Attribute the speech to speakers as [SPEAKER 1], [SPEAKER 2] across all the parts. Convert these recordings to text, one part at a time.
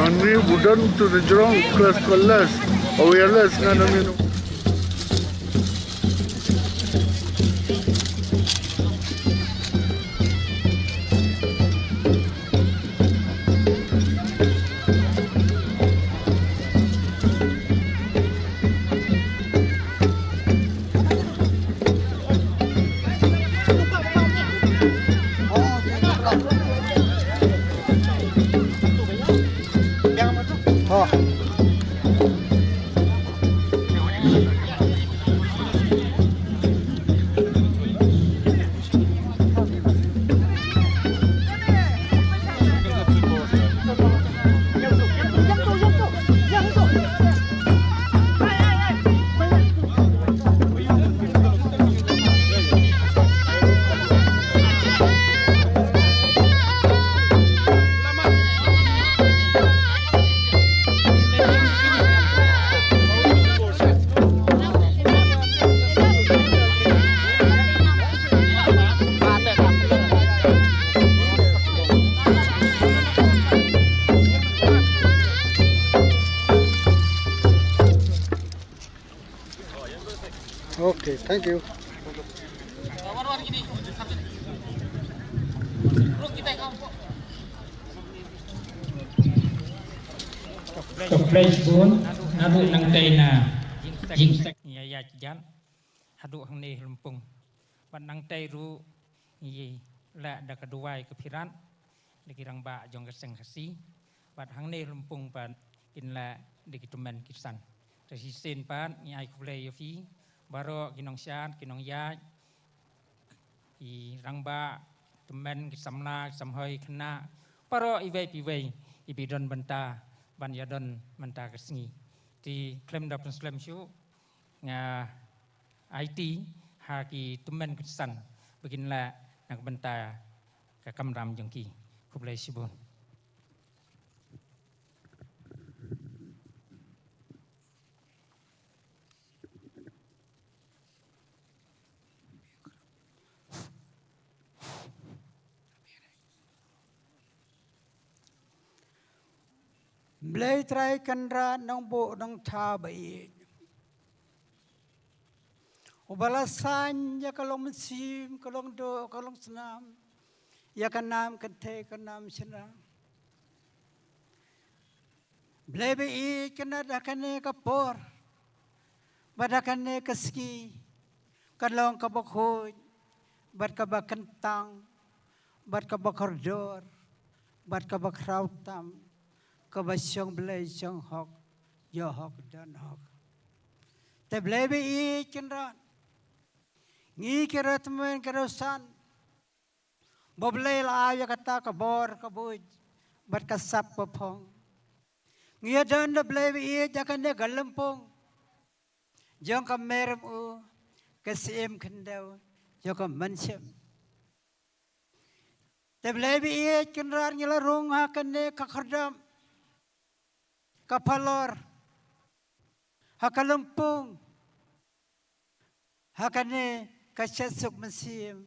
[SPEAKER 1] Kami budan tu dijerong kelas awareness ngana minum. Okay, thank you.
[SPEAKER 2] Surprise pun, hadu nang tena, jing sek ya jan, hadu hang ni lumpung, ban nang tei ru, ye la da kedua kepiran, dikirang ba jong keseng kasi, ban hang ni lumpung ban in la dikitumen kisan, tersi sen ban nyai kulai yofi, baru kinong sian kinong ya, i rangba temen kisamna kisamhoi kena, baru iwei ibidon benta. Ban yadon menta kesni di klaim dapat slam show nga IT haki tumen kesan beginilah nak benta ke kamram jengki kublai sibun
[SPEAKER 3] Blay try kanra nang bo nang tabay. Ubalasan ya kalong mesim, kalong do, kalong senam. Ya kanam kante kanam senam. Blay bei kana dakane kapor. Badakane kaski. Kalong kabakhoy. Bad kabakantang. Bad kabakordor. Bad kabakrautam. Kabasyong belai syong hok, yo hok dan hok. Te belai bei kenran, ngi kira temen kerusan, boblai la ya kata kabor kabuj, bat kasap popong. Ngi dan belai bei jakan dia galempong, jong kamerem u, kasim kendau, jong kamansem. Te belai bei kenran ngila rong hakan ne kakardam. kapalor hakalumpung hakane kasesuk mesim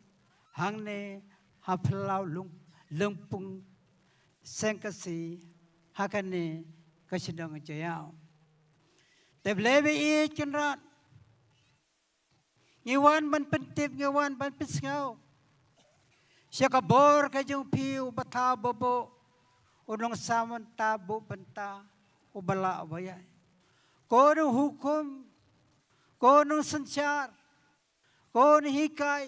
[SPEAKER 3] hangne hapelau lumpung sengkasi hakane kasidang jayau teblebe I kenrat ngiwan ban pentip ngiwan ban pisngau siya kabor kajong piu bata bobo unong samon tabo banta ubala abayay kono hukum kono sansyar kono hikay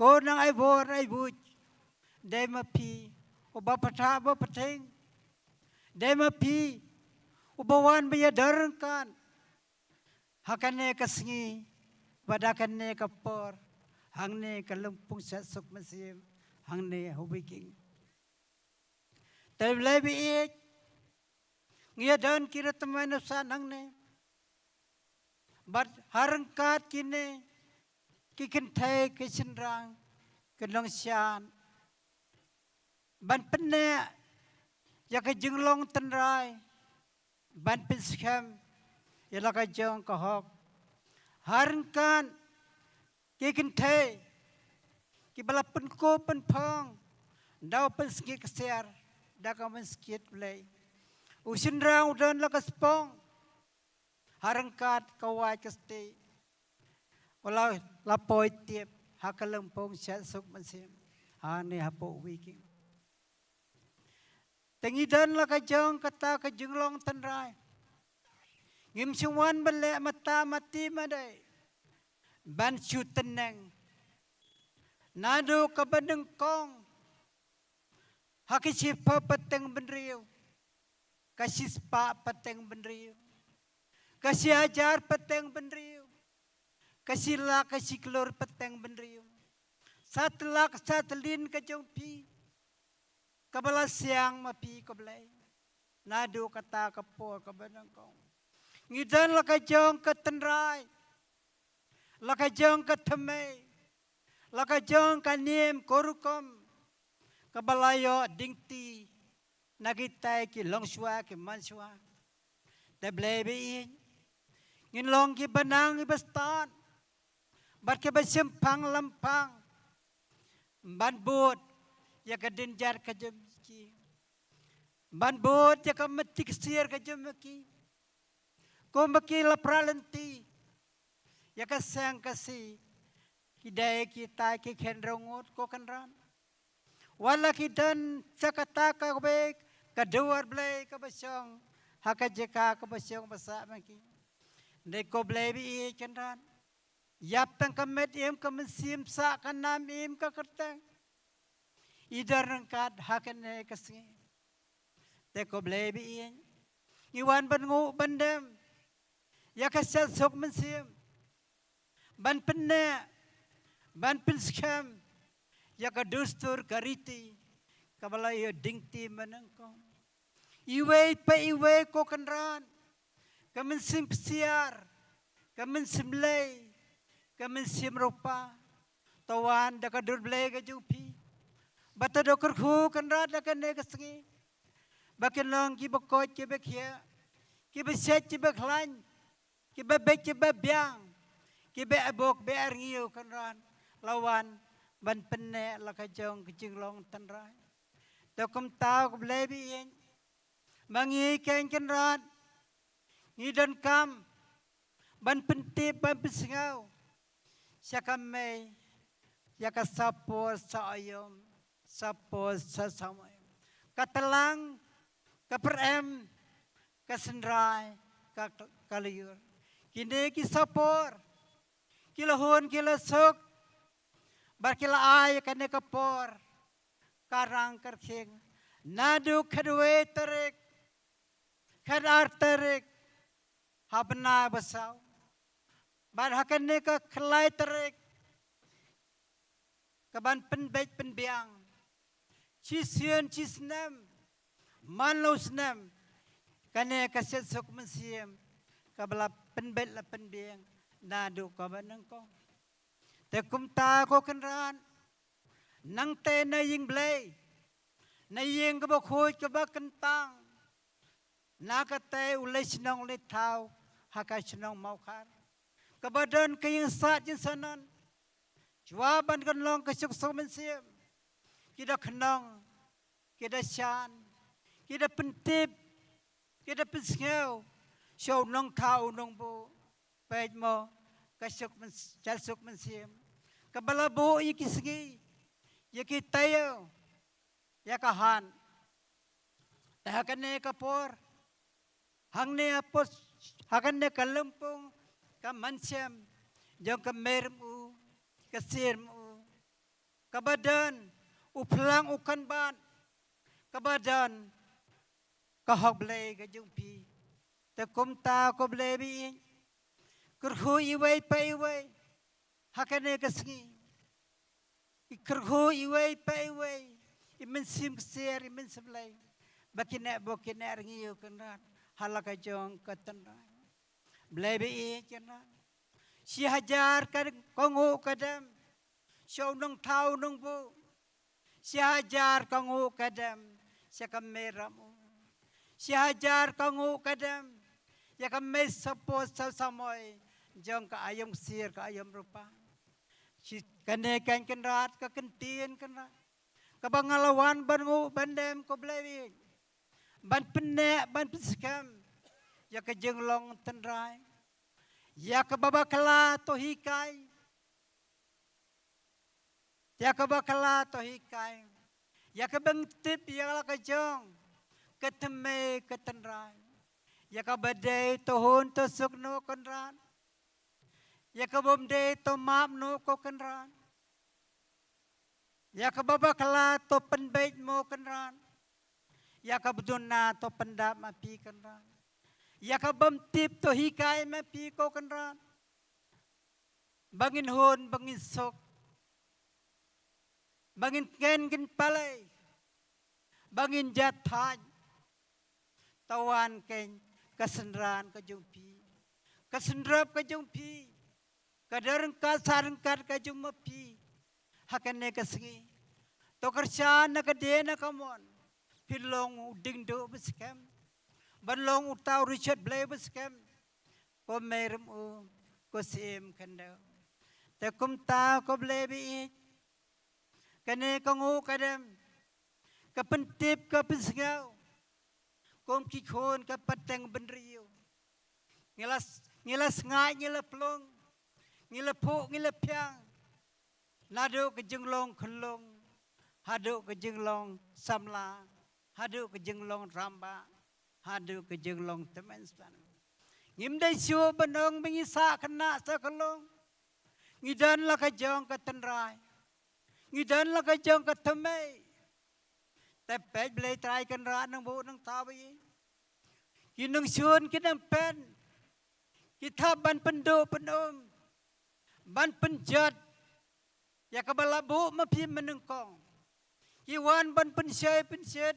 [SPEAKER 3] kono aibor aibuj dema pi uba pata ba pateng dema pi ubawan bayadarkan hakane kasngi badakane kapor hangne kalumpung sasuk mesim hangne hubiking terlebi ik ngia dan kira teman usan hangne bad harangkat kine kikentai kesenrang kedongsian ban penne ya ka jenglong tenrai ban piskam ya la ka jong kahok harangkan kikentai kibala penko penpang daw penski keser daka menskit play usin rang udan la kaspong harangkat kawai kesti wala lapoy tiep hakalumpong sasuk mesim ane hapo wiki tengidan la kajong kata kajenglong tenrai ngim suwan bele mata mati madai ban chu teneng nado kabadeng kong hakisipa pateng benriu kasih spa pateng benriu kasih ajar pateng benriu kasih la kasih kelur pateng benriu satlak satlin kajong pi kabala siang mapi kablay nado kata kapor kabadeng kong ngidan la kajong katenrai lakajong katamay lakajong kanim korukom kabalayo dingti nagitay ki longswa ki manswa tablebe nginlong ki banang ibastan bat ke basimpang lampang banbut ya kadinjar kajemki banbut ya kametik sir kajemki kumbaki lapralenti ya kasang kasi kidai kita ki kendrongot ko kanran wala kidan sakata ka be kaduar blay ka basyong hakajeka ka basyong basa maki de ko blay bi kanran yap tang kamet em kamesim sa kanam em ka kertang idar kad hakane kasi de ko blay bi iwan bangu bandam ya kasal sok mensim ban penne ban pilskam ya ka dustur kariti kabalayo dingti manangko iwe pa iwe ko kanran kamen sim siar kamen simlay kamen sim ropa tawan da ka durblay ka jupi bata do kurhu kanran da ka ne kasngi bakin long ki bakot ki bakhya ki beset ki bakhlan ki babek ki babyang kibe abok be arngiu kanran lawan ban penne la kajong kijinglong tanrai dokum tau kublebi yen mangi ken kanran ngidan kam ban pentip ban pisngau syakame yakasapo sa ayom sapo sa samay katalang kaperem kasendrai kaliyur kini kisapor kilahon kilasok barkila ay kane kapor karang karking nadu kadwe tarik kadar tarik habna basaw bar hakane ka khlai tarik kaban penbet penbiang chisien chisnam manlosnam kane kasesok mensiam kabla penbet la penbiang nadu kabanang ko tekum ta ko kanran nang te na ying blay na ying ka ba khoi ka ba kantang Nakate ulai senong le tau haka senong mau kar. Kebadan ke yang sat jinsanan. Jawaban kan long ke suksok mensiam. Kita kenang, kita syan, kita pentip, kita pensengau. Show nong tau nong bu. Baik mo kasuk mensiam. Kebalabu iki segi. Yaki tayo. Yakahan. Hakane kapor. Hangne apos. Hakane kalempung. Kamansyam. Jong kamermu. Kasirmu. Kabadan. Uplang ukan ban. Kabadan. Kahoblay kajumpi. Takum ta ko blebi. Kurhu iway pa iway. Hakane kasngi. Ikurhu iway pa iway. Imensim ksir, imensim lay. Bakina bokina ringiyo kanran. Halaka jong katanran. Blebi kanran. Si hajar kan kongu kadam. Siya nung tao nung bu. Si hajar kongu kadam. Siya kameramu. Si hajar kongu kadam. Ya kami sapos samoy. Jong ka ayam sir, ka ayam rupa. Si kanekan kenrat, ka kentian kenrat. Kabangalawan bangu bandem ko blewi. Ban penek, ban pesekam. Ya ka jenglong tenrai. Ya ka babakala to hikai. Ya ka bakala to hikai. Ya ka bangtip ya ka jong. Keteme ketenrai. Ya ka badai to hun to sukno kenran. Ya ka bomde to map no ko kenran. Ya ka babakala to penbait mo kenran. Ya ka beduna to pendap mapi kenran. Ya ka bamtip to hikai mapi ko kenran. Bangin hun bangin sok. Bangin ken palay. Bangin jathan. Tawan ken kasenran kajumpi. Kasenrap kajumpi. Kadarang kasarangkat kajumapi. Hakane kasngi. Tokarsyan na kadena kamon. Pilong dingdo baskem. Banlong utaw Richard Blay baskem. Ko merum u. Ko sim kandaw. Takum ta ko blebi. Kane kangu kadam. Kapentip kapensgaw. Kom kikon kapateng benriyo. Ngilas ngai ngilaplong. Ngilapu ngilapyang. Nado ke jenglong kelong. Hado ke jenglong samla. Hado ke jenglong ramba. Hado ke jenglong teman stan. Ngimdai siwa benong mengisa kena sakelong. Ngidan lah kajong ke tenrai. Ngidan lah kajong ke temai. Tepej belai trai kenra nang bu nang tawi. Kinang syun kinang pen. Kita ban pendo penom. Ban penjat. Ya kabalabu mapi menengkong. Iwan ban pensyai pensyat.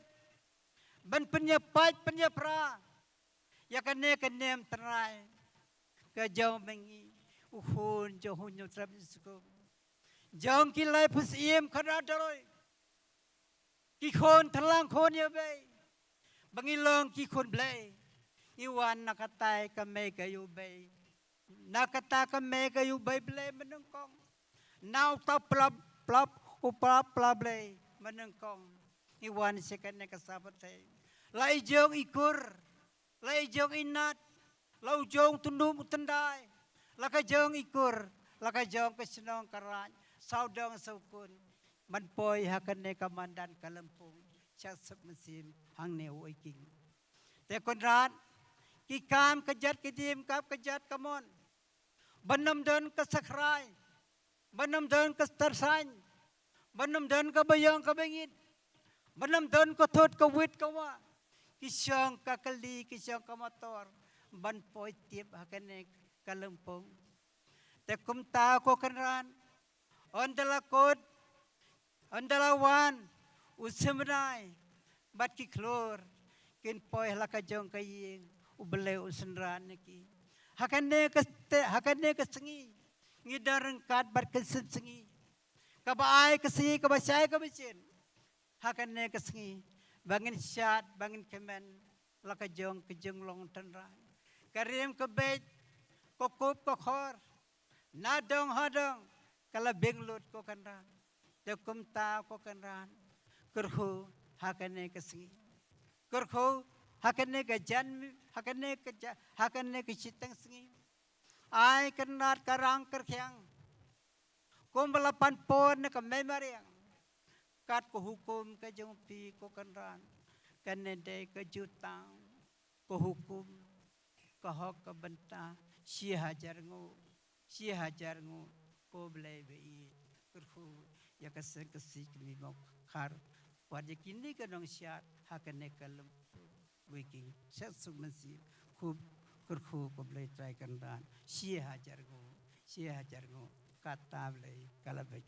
[SPEAKER 3] Ban penyapat penyapra. Ya kene kenem terai. Kajau mengi. Uhun johun nyotrap suku. Jong kilai pusiem kadadaloi. Kikon telang kon ya bay. Bangilong kikon blay. Iwan nakatay kame kayo bay. Nakata kame kayo bay blay menengkong. Now ta plap plap upap plap blay menengkong. Iwan sikan nakasabat tay. Lai jong ikur. Lai jong inat. Lau jong tundum utendai. Laka jong ikur. Laka jong kesenong karaj. Saudang saukun. Manpoy hakane kamandan kalempung. Siasap mesin hang neu iking. Te konrat. Kikam kejat kidim kap kejat kamon. Banam dan kesakrai. Banam dan kestarsan. Banam dan kabayang kabengit. Banam dan kotot kawit kawa. Kisyang kakali kisyang kamator. Banpoy tip hakane kalempung. Te kumta ko kanran. Ondalakot. Andalawan, usemnai, bat ki klor, kin poy lakajong kaying, ubele usenran ki. Hakane kesengi, ngidareng kat bat kesengi. Kabaai kesengi, kabasai kabasin. Hakane kesengi, bangin syat, bangin kemen, la ka jeng long tan rai karim ka bet ko kop ko khor na dong ha dong kala benglot ko kan ran te kum ta ko kan ran kerhu hakane ka singi kerhu hakane ka jan hakane ka chitang singi ai kanat karang kerkyang kumbalapan pon ka memariang kat ko hukum ka jumpi ko kan ran kanende ka jutang ko hukum ka hok ka banta 4,000 ngo ko blai bei kurhu ya ka se ka sik mi mo khar war je kini ka dong syat hakane kalam wiking syat sumasi khub kurhu ko blai trai kan ran 4,000 ngo kata blai kala be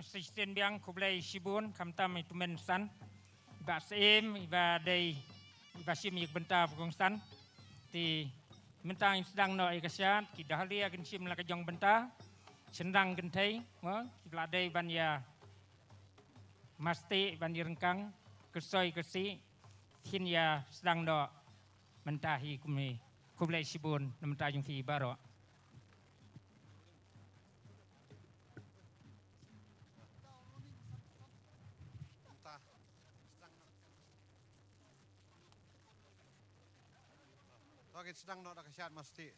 [SPEAKER 2] Sistem biang kublai Shibun kamtam itu mensan ba sem ba dei ba sim yek benta pengsan ti mentang sedang no ikasyat ki dahli akan sim la kajong benta sendang gentai mo ki ladai ban ya masti ban rengkang kesoi kesi tin ya sedang no mentahi kublai Shibun menta jung fi baro
[SPEAKER 4] Bakit sedang nak kasyat mesti.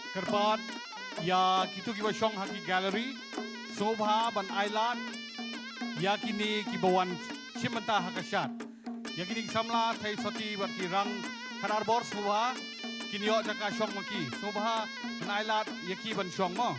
[SPEAKER 4] Kerbat ya kitu kiba syong haki gallery Sobha ban Ailat ya kini kibawan Cimenta Hakasyat ya kini samla thai soti ban ki rang kanar bor Sobha kini yo jaka syong maki Sobha ban Ailat ya ki ban syong mo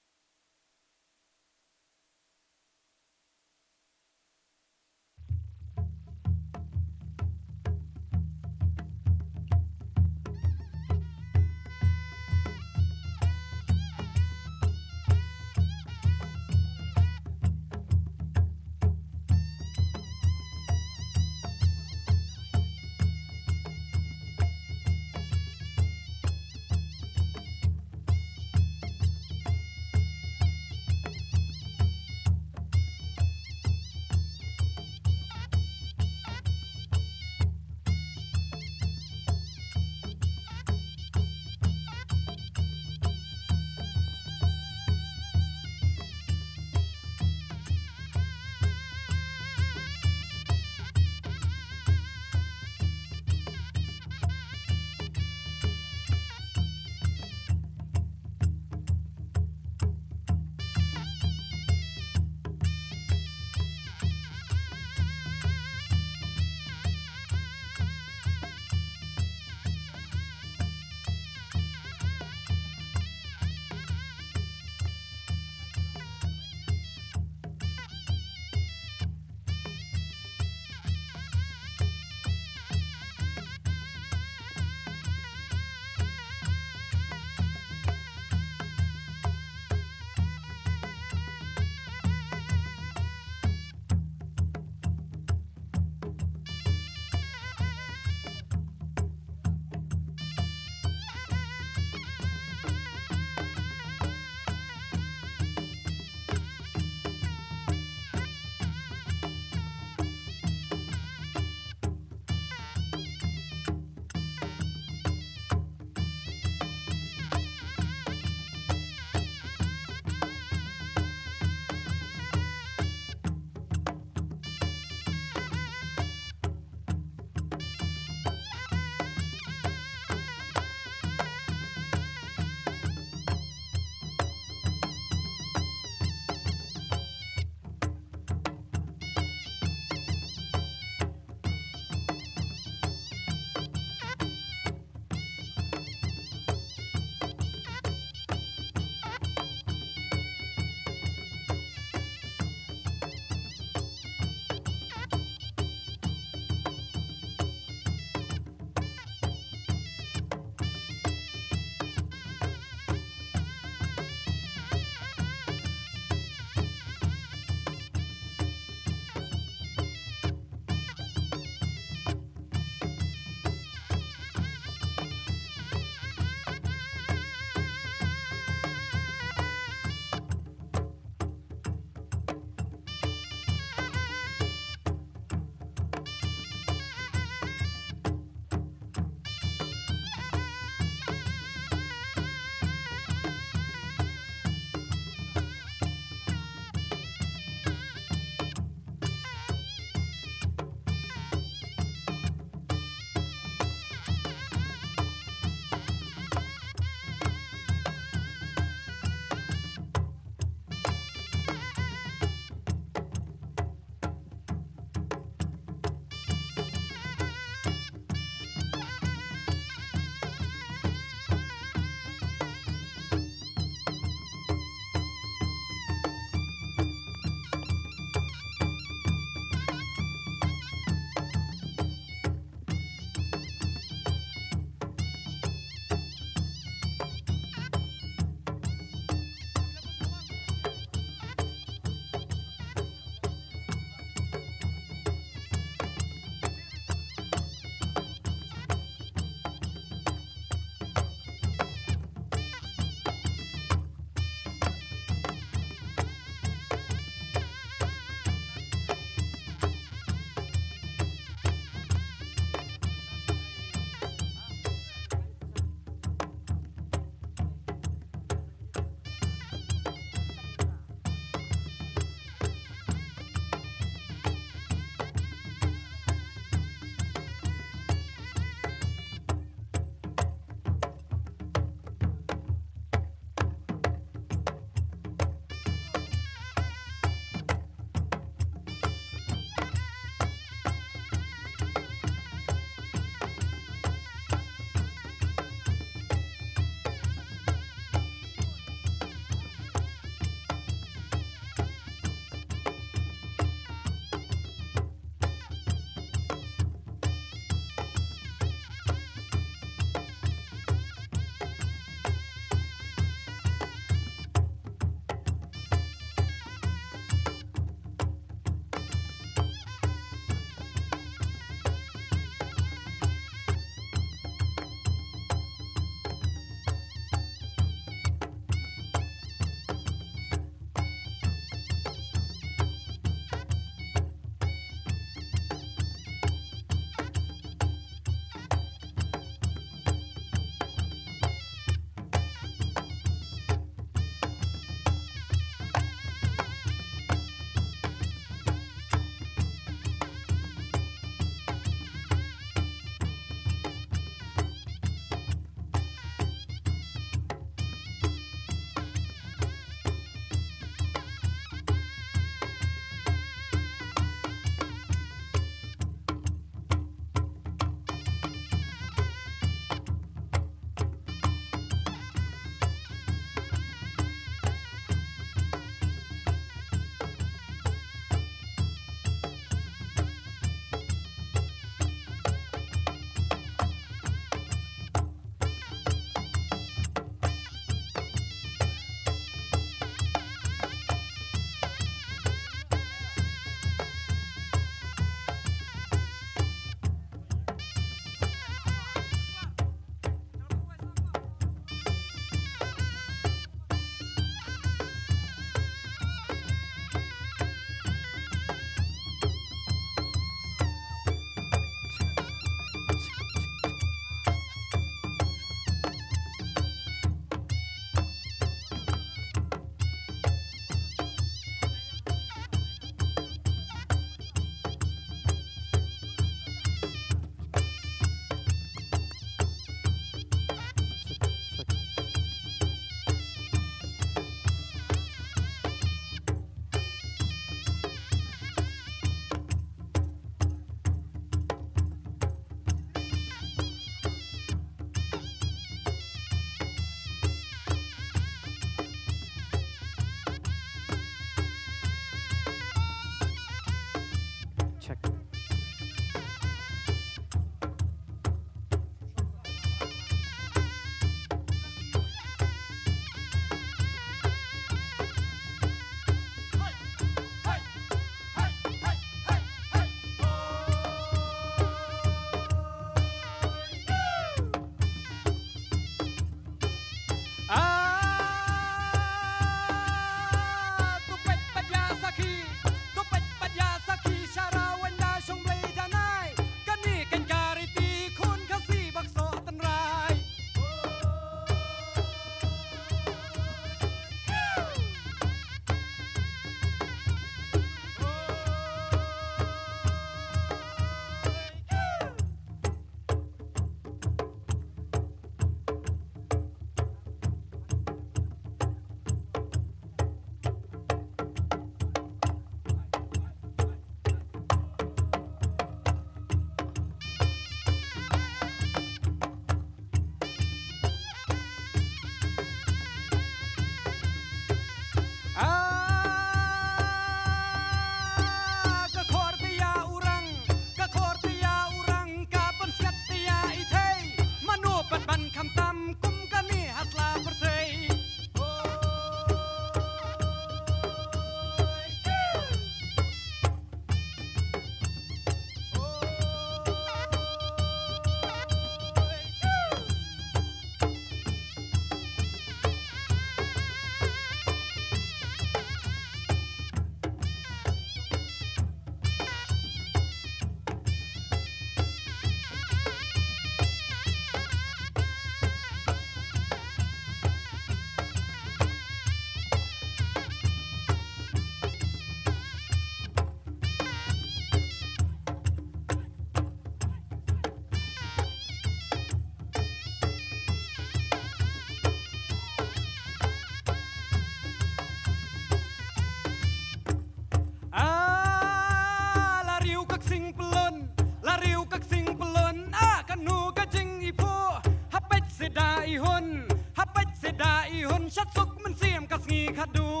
[SPEAKER 3] kadu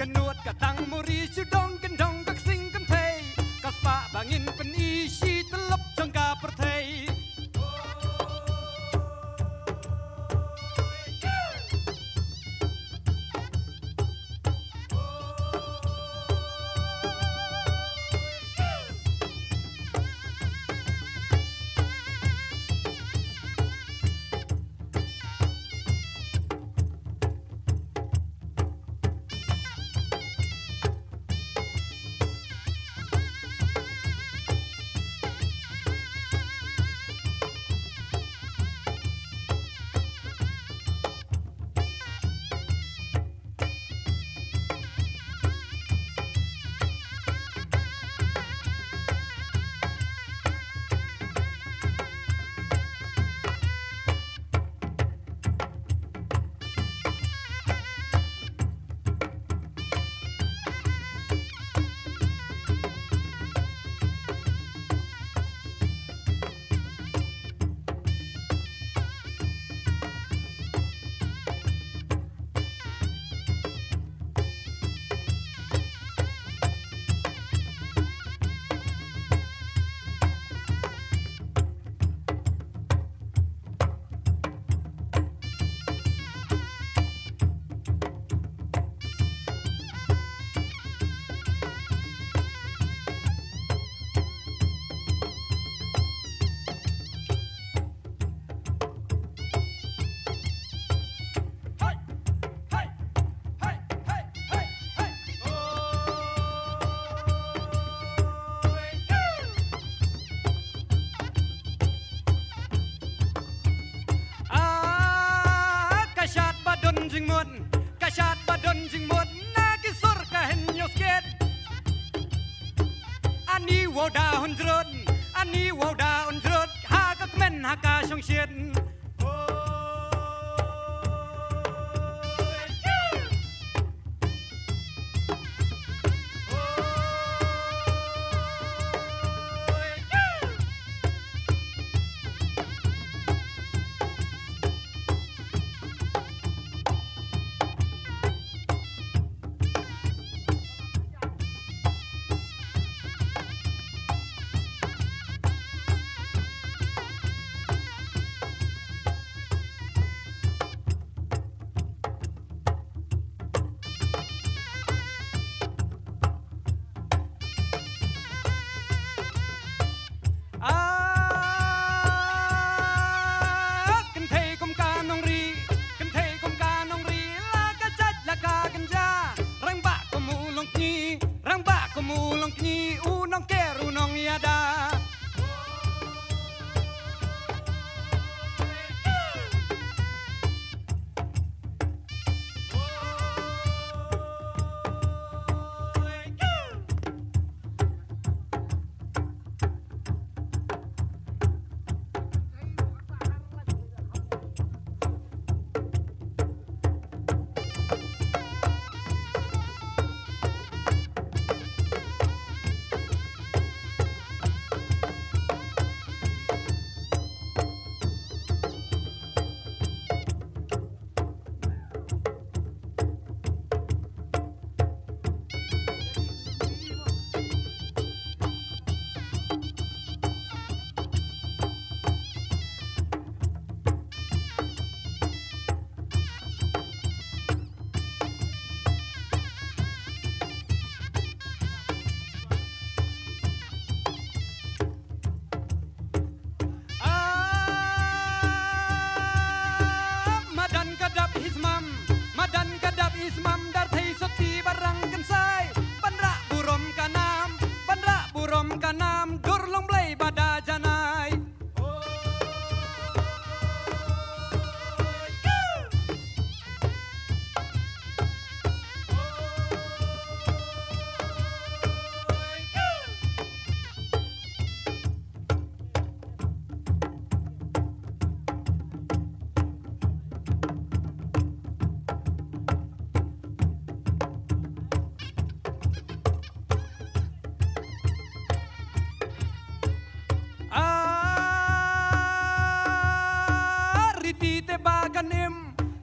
[SPEAKER 3] Kenut katang muri Sudong gendong kak sing kentei Kaspa bangin penisi telep jangka pertei jing mut kasyat badon jing mut nagi sur kahen nyosket ani woda hundrod ha ka men haka song shit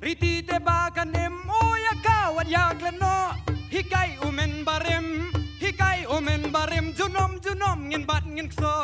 [SPEAKER 3] Riti te bakanem oya kawan yakleno hikai umen barem junom ngin bat ngin kso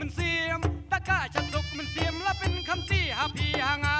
[SPEAKER 5] มันเสียมตะกะชัดสุกมันเสียมและเป็นคำที่หาพี่หางา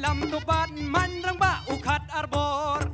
[SPEAKER 5] ลำตุบันมันรังบะอุคัดอาร์บอร์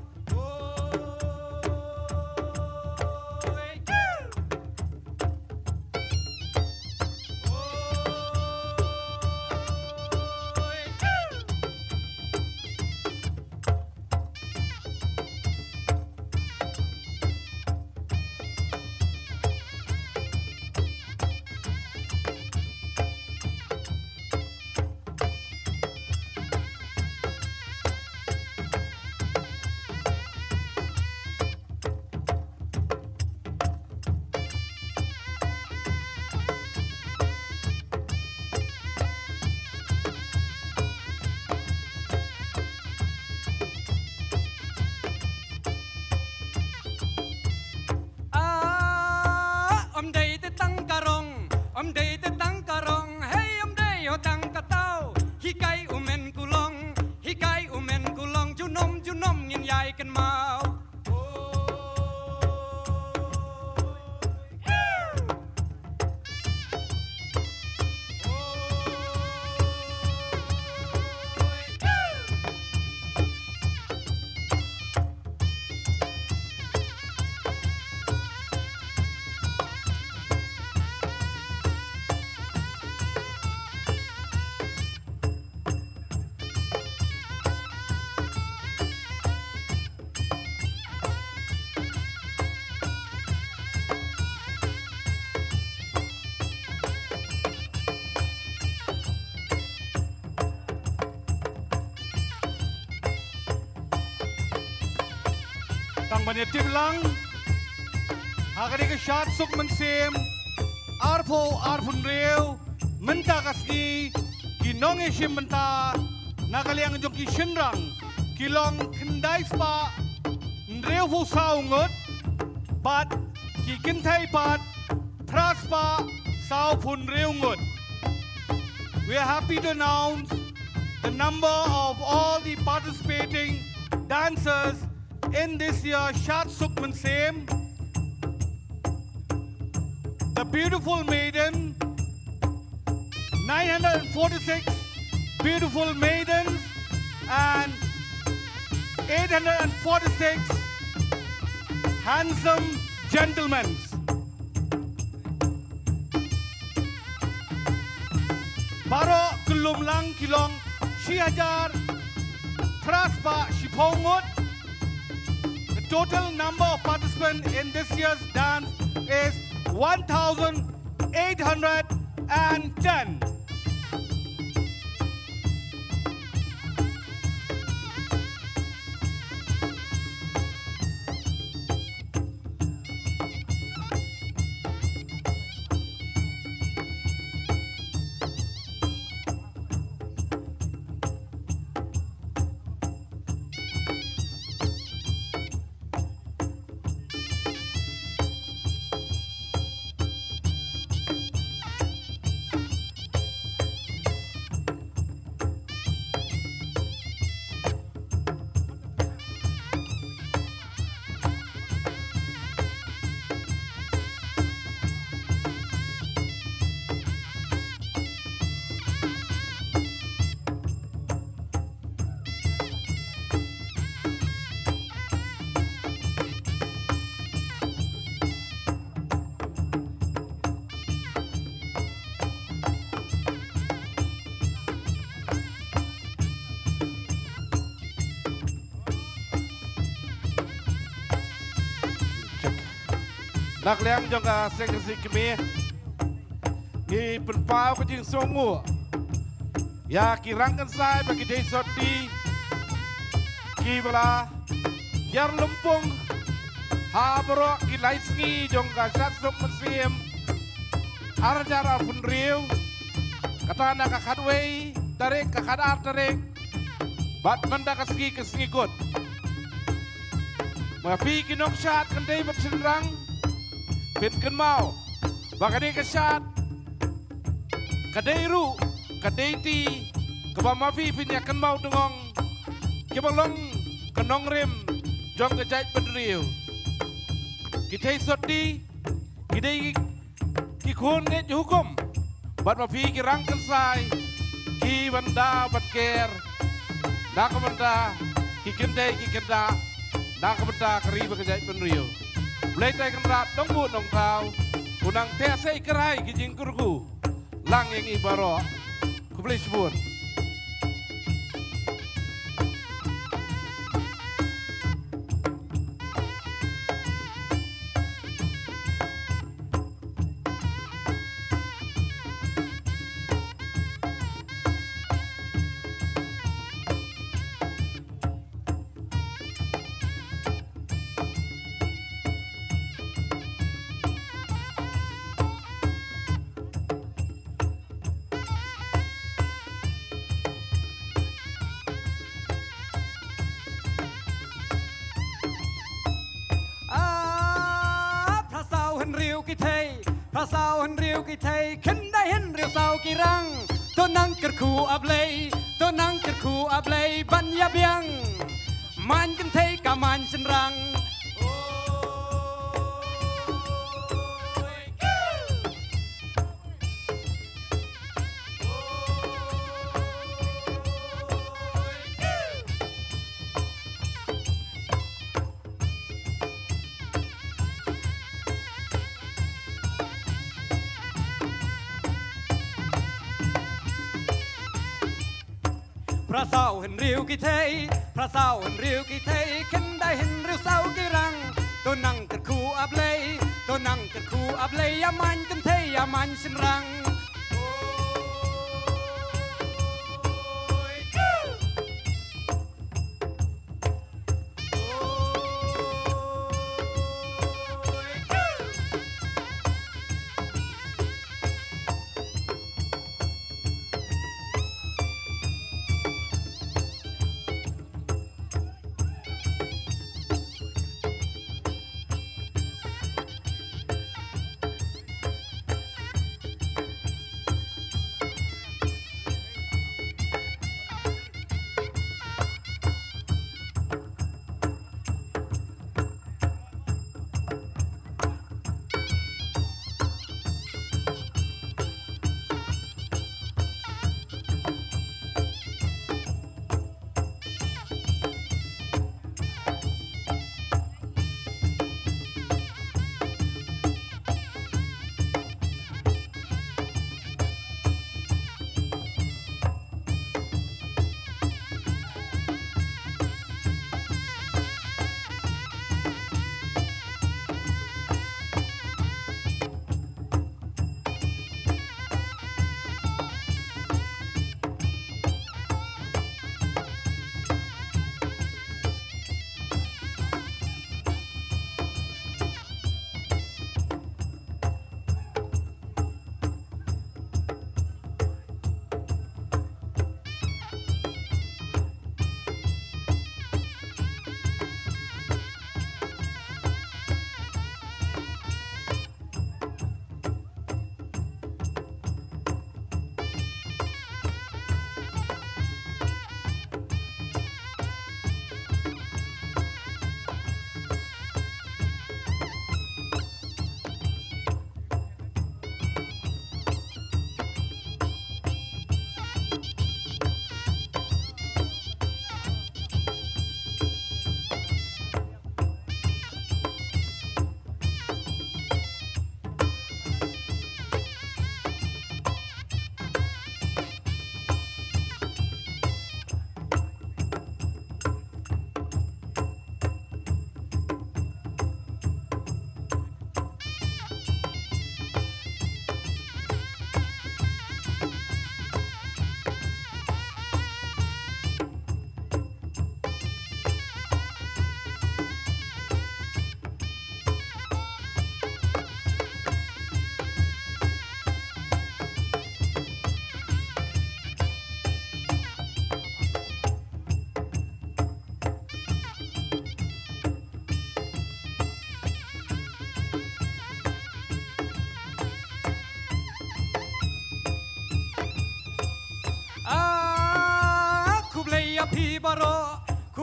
[SPEAKER 5] Tang banyatim lang. Hakari ka shot suk mansim. Arpo arpun reo. Menta kasgi. Kinong ishim menta. Nakaliang jong ki shinrang. Kilong kendai spa. Reo fu saungot. Bat ki kintai pat. Praspa sao pun reo ngut. We are happy to announce the number of all the participating dancers in this year's Shat Sukman Same. The beautiful maiden, 946 beautiful maidens and 846 handsome gentlemen. Baro kulum lang kilong Shihajar Praspa Shipongut. The total number of participants in this year's dance is 1,810. นักเลี้ยงจงกาเซงสิกมีนี่เป็นเปล่าก็จึงทรงงัวยากีรังกันซ้ายบางกีเทสดดีกีเวลายารลุมปงฮาบรอกีไลส์งีจงกาชัดสมมันเสียมอารจาราฟุนเรียวกตานักขัดเวตาเรกขัดอาร์ตาเรกบัดมันดักสกีกสกีกดมาฟีกินกชาติกันได้บัดชินรังเป็นกันเมาบางกันกชาติกันได้รู้กันได้ตีกับมาฟีฟินยากันเมาตงองเก็บลงกันน้องเร็มจงกระจายเป็นเรียวกิเทสดดีกิได้กิคุณเนี่ยอยู่กุมบัดมาฟีกิรังกันทรายกิบันดาบัดเกรดากบันดากิกันได้กิกันดาดากบันดากรีบกระจายเป็นเรียวเบลใจกันรัดต้องบูดน้องเท้ากูนั่งเทใส่กระไรกิจิงกุรุลังยังอีบารอคุบลิชบุน
[SPEAKER 3] พระสาวหันเรียวกี่ไทยขึ้นได้เห็นเรียวสาวกี่รังตัวนังกระคูอับเลยตัวนังกระคูอับเลยบัญญาเบียงมันกันไทยกับมันฉันรังพระเศร้าเห็นริ้วกี่เทยพระเศร้าเห็นริ้วกี่เทยขึ้นได้เห็นริ้วเศร้ากี่รังตัวนั่งกระคูอับเลยตัวนั่งกระคูอับเลยยามันกันเทยยามันฉันรัง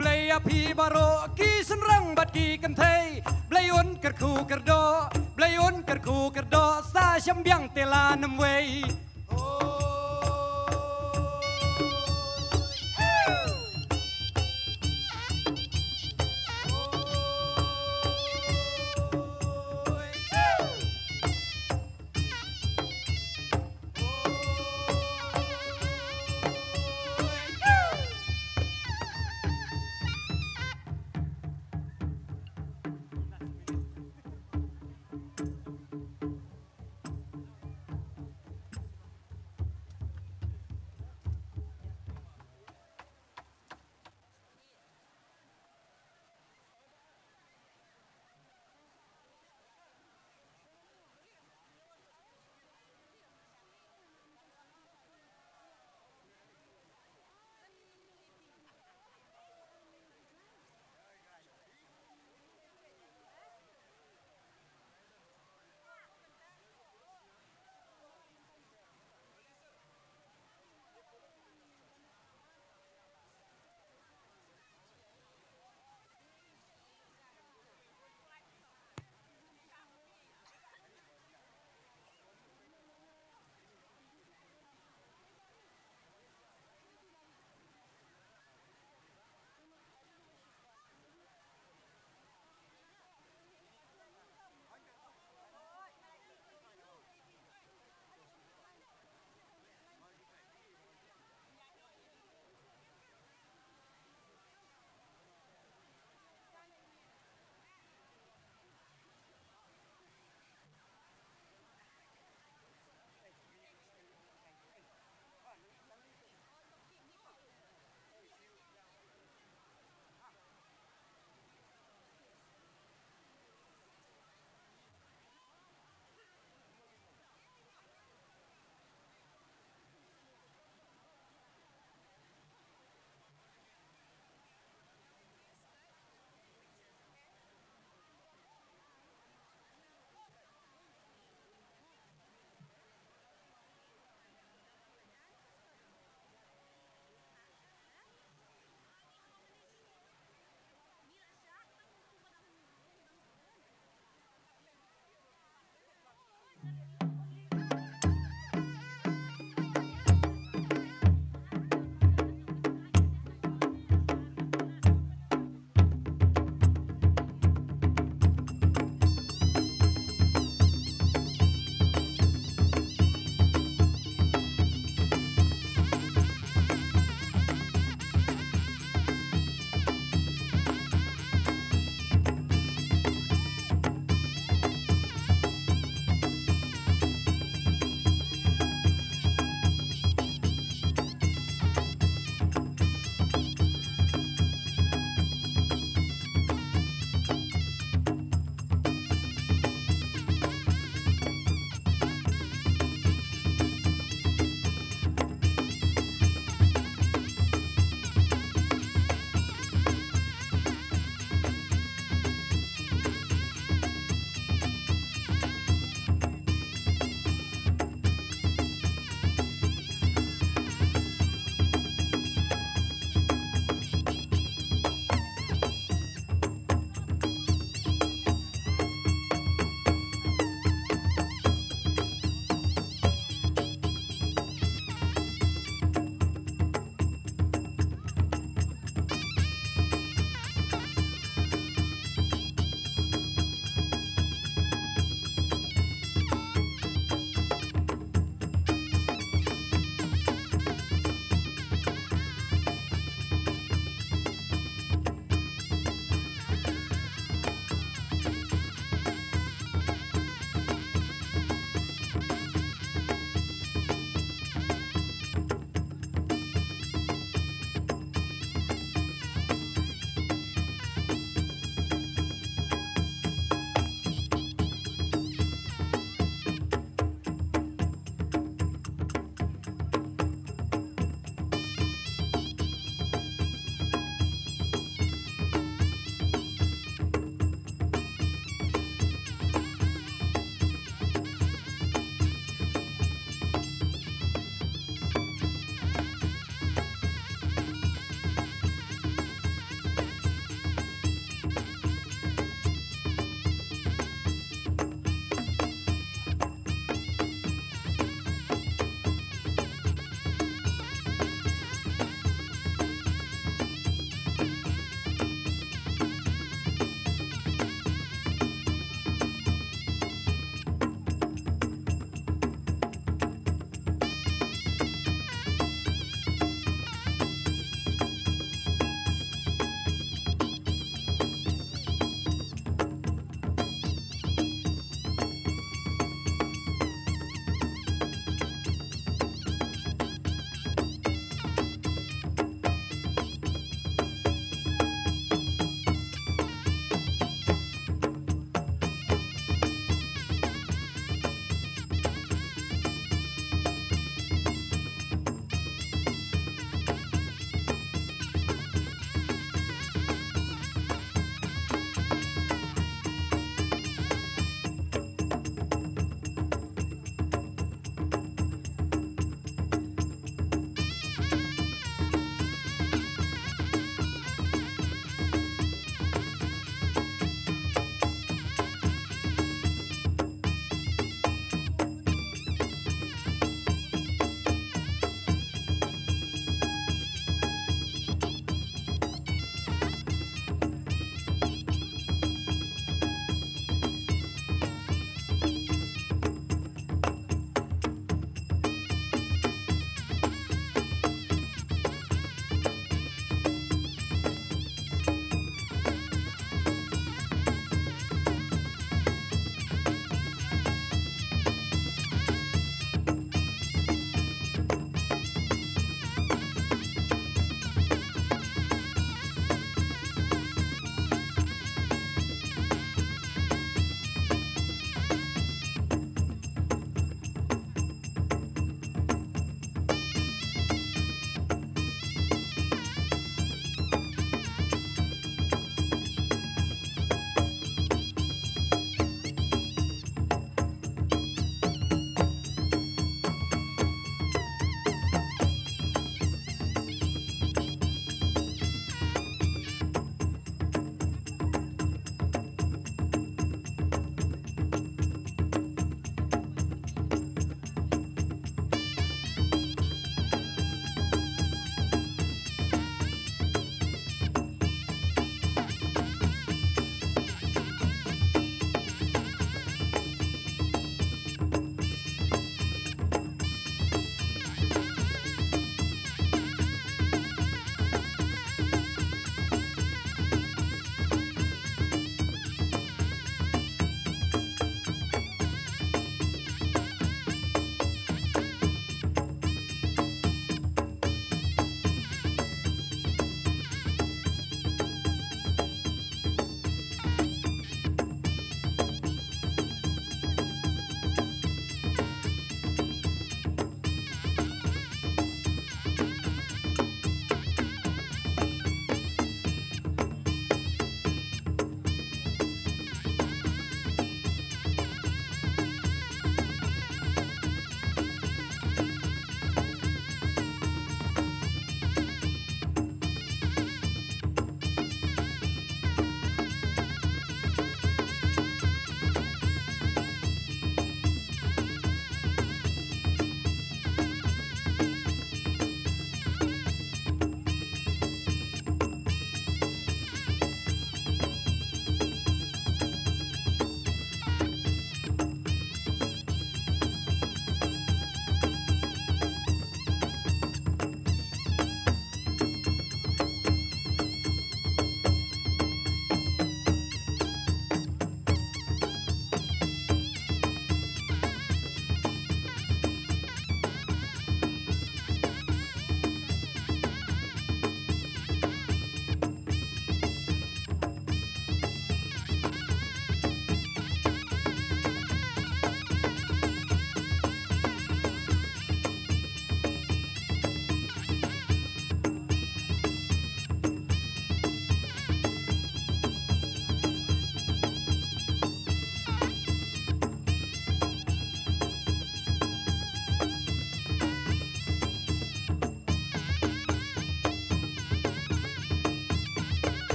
[SPEAKER 6] Blay api baro ki senrang bat ki kentei Blayun kerku kerdo Blayun kerku kerdo Sa syambiang tela nemwei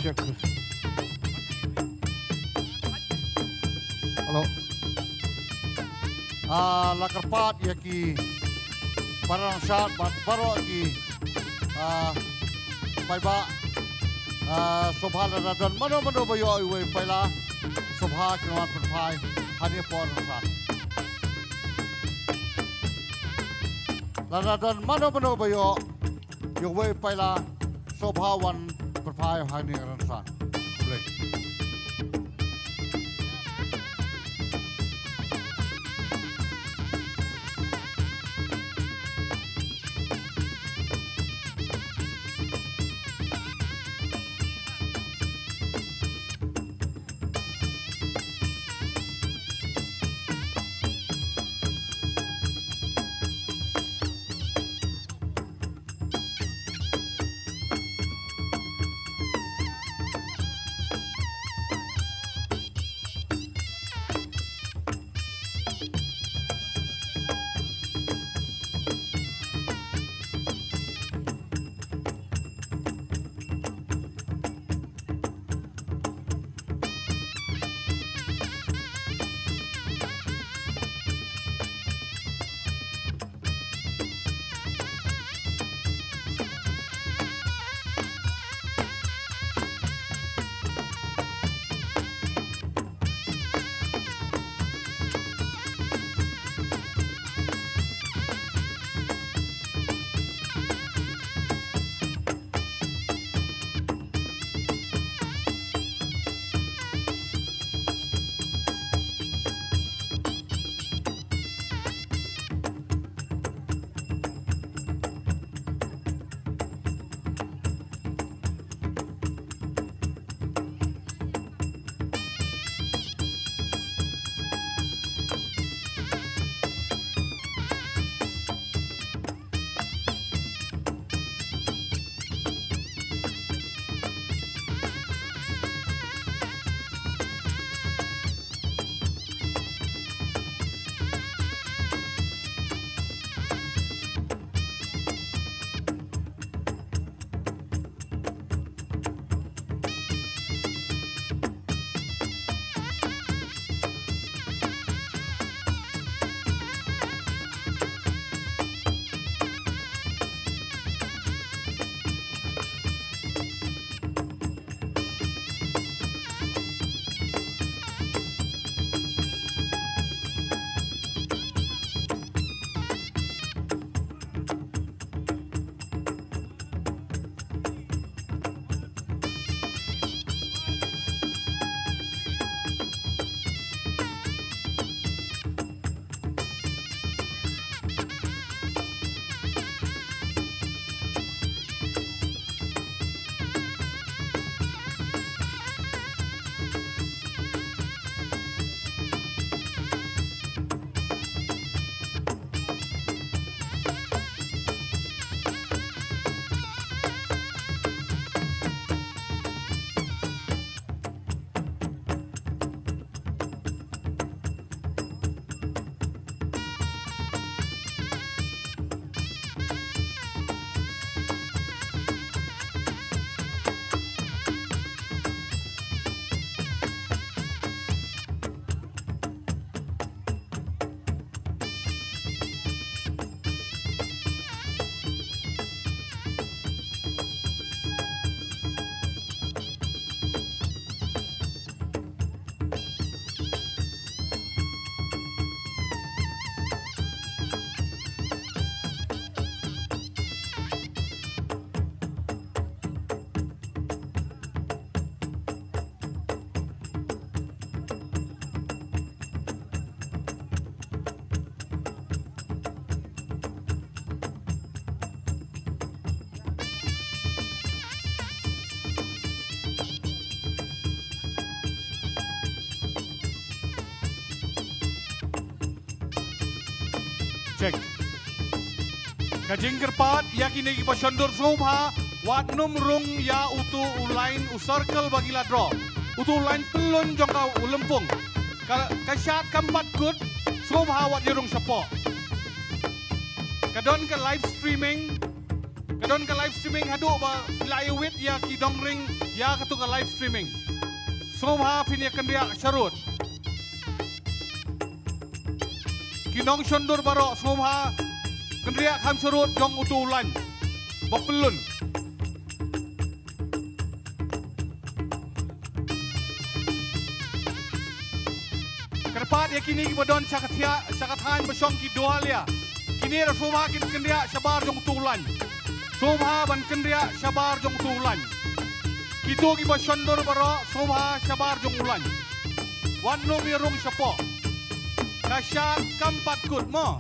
[SPEAKER 5] Check. Halo. Lakarpat yaki parang shot baru lagi paiba sobha la dan mano bayo iwe paila sobha kinawan perpai hanya por sat la dan mano bayo iwe paila sobha wan perpai hanya sat boleh. Check. Kajing kerpat ya kini kita sondur sobha wat numrung ya utu ulain usarkel bagi ladro. Utu ulain pelun jongkau ulempung. Kasyat kampat kut sobha wat yurung sepo. Kadon ke live streaming Kadon ka live streaming hadu ba layawit ya ki dongring ya katu ka live streaming. Sobha pinya kendria syarut. Kinong shondur baro sobha kendria kham syarut jong utulan. Bapelun. Kerpat ya kini badon sakathan basong ki doalia. Kini ra sobha kin kendria sabar jong utulan. Sobha ban kendria sabar jong utulan. Kito ki basondor baro sobha sabar jong ulan. Wanno mirung sapo. Kasyat kampat kut mo.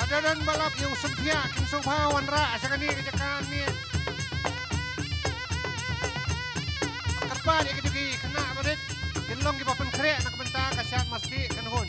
[SPEAKER 5] dadan balap yung sumpia king soba wanra sa kani kajakan ni karpan ya gitu kena badet kinlong gi papen kre nak benta kasyan masdi kanhun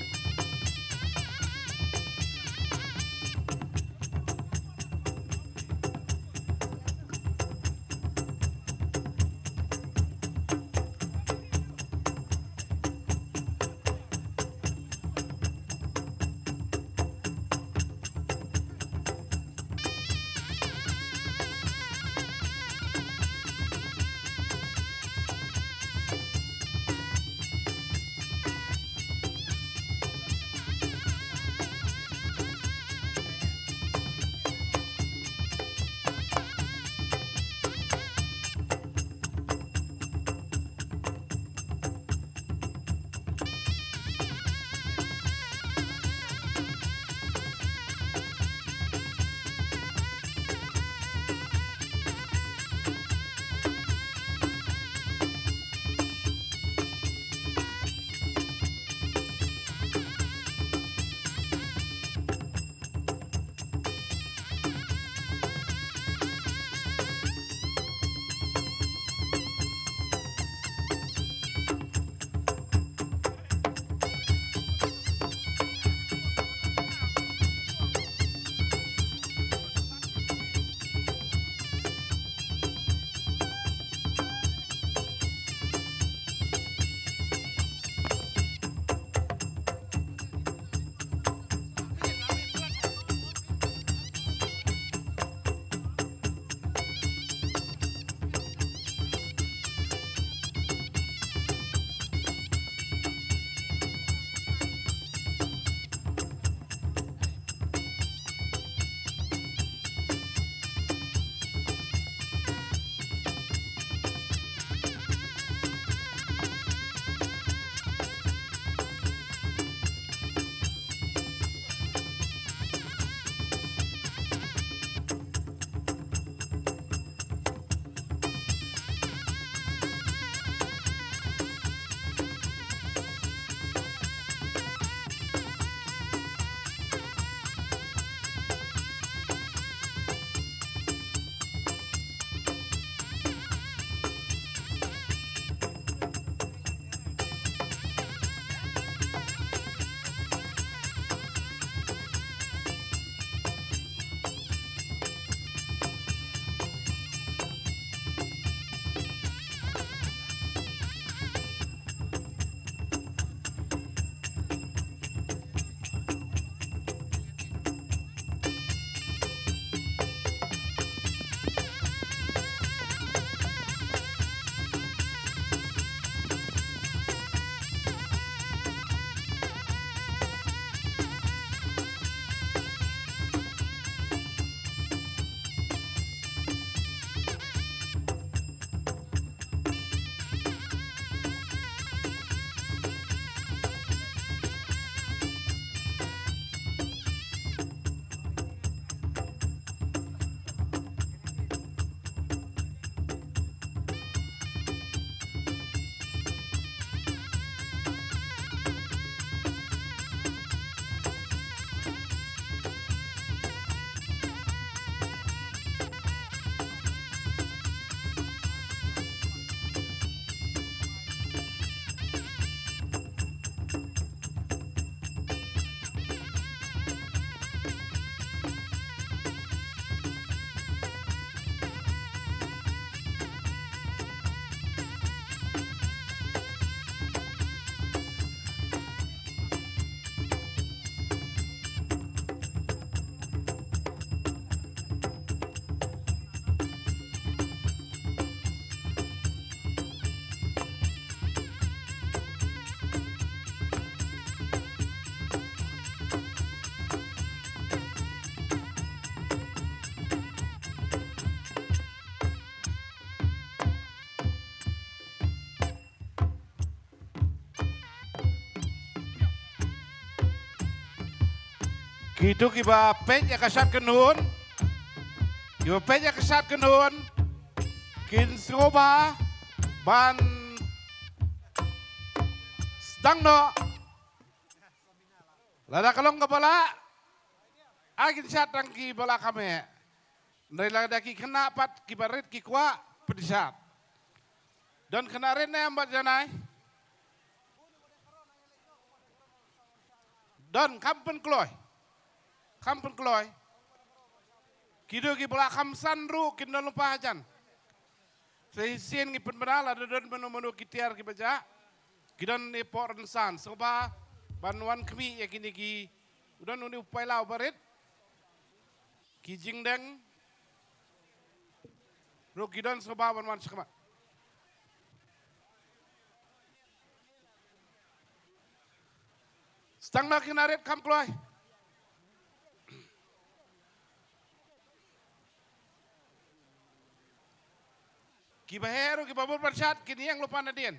[SPEAKER 7] Gitu kiba penya kasat kenun. Kiba penya kasat kenun. Kin singoba ban sedang no. Lada kalong kepala. Akin syat ang ki bala kami. Nailang daki kena pat ki barit ki kwa pedisat. Dan kena rin na yang janai. Dan kampen kloy. Kampen kloy. Kido ki bala kam sanru kin dalam pahajan. Sehisian ki penbenala dan menu-menu kitiar ki baca. Kidan ni poran san. Soba banwan kami ya kini ki. Udan uni upai lau barit. Ki jingdeng. Rokidan soba banwan sekama. Stang nak kinarit kam kloy. Kibahero kibabur persat kini yang lupa nadien.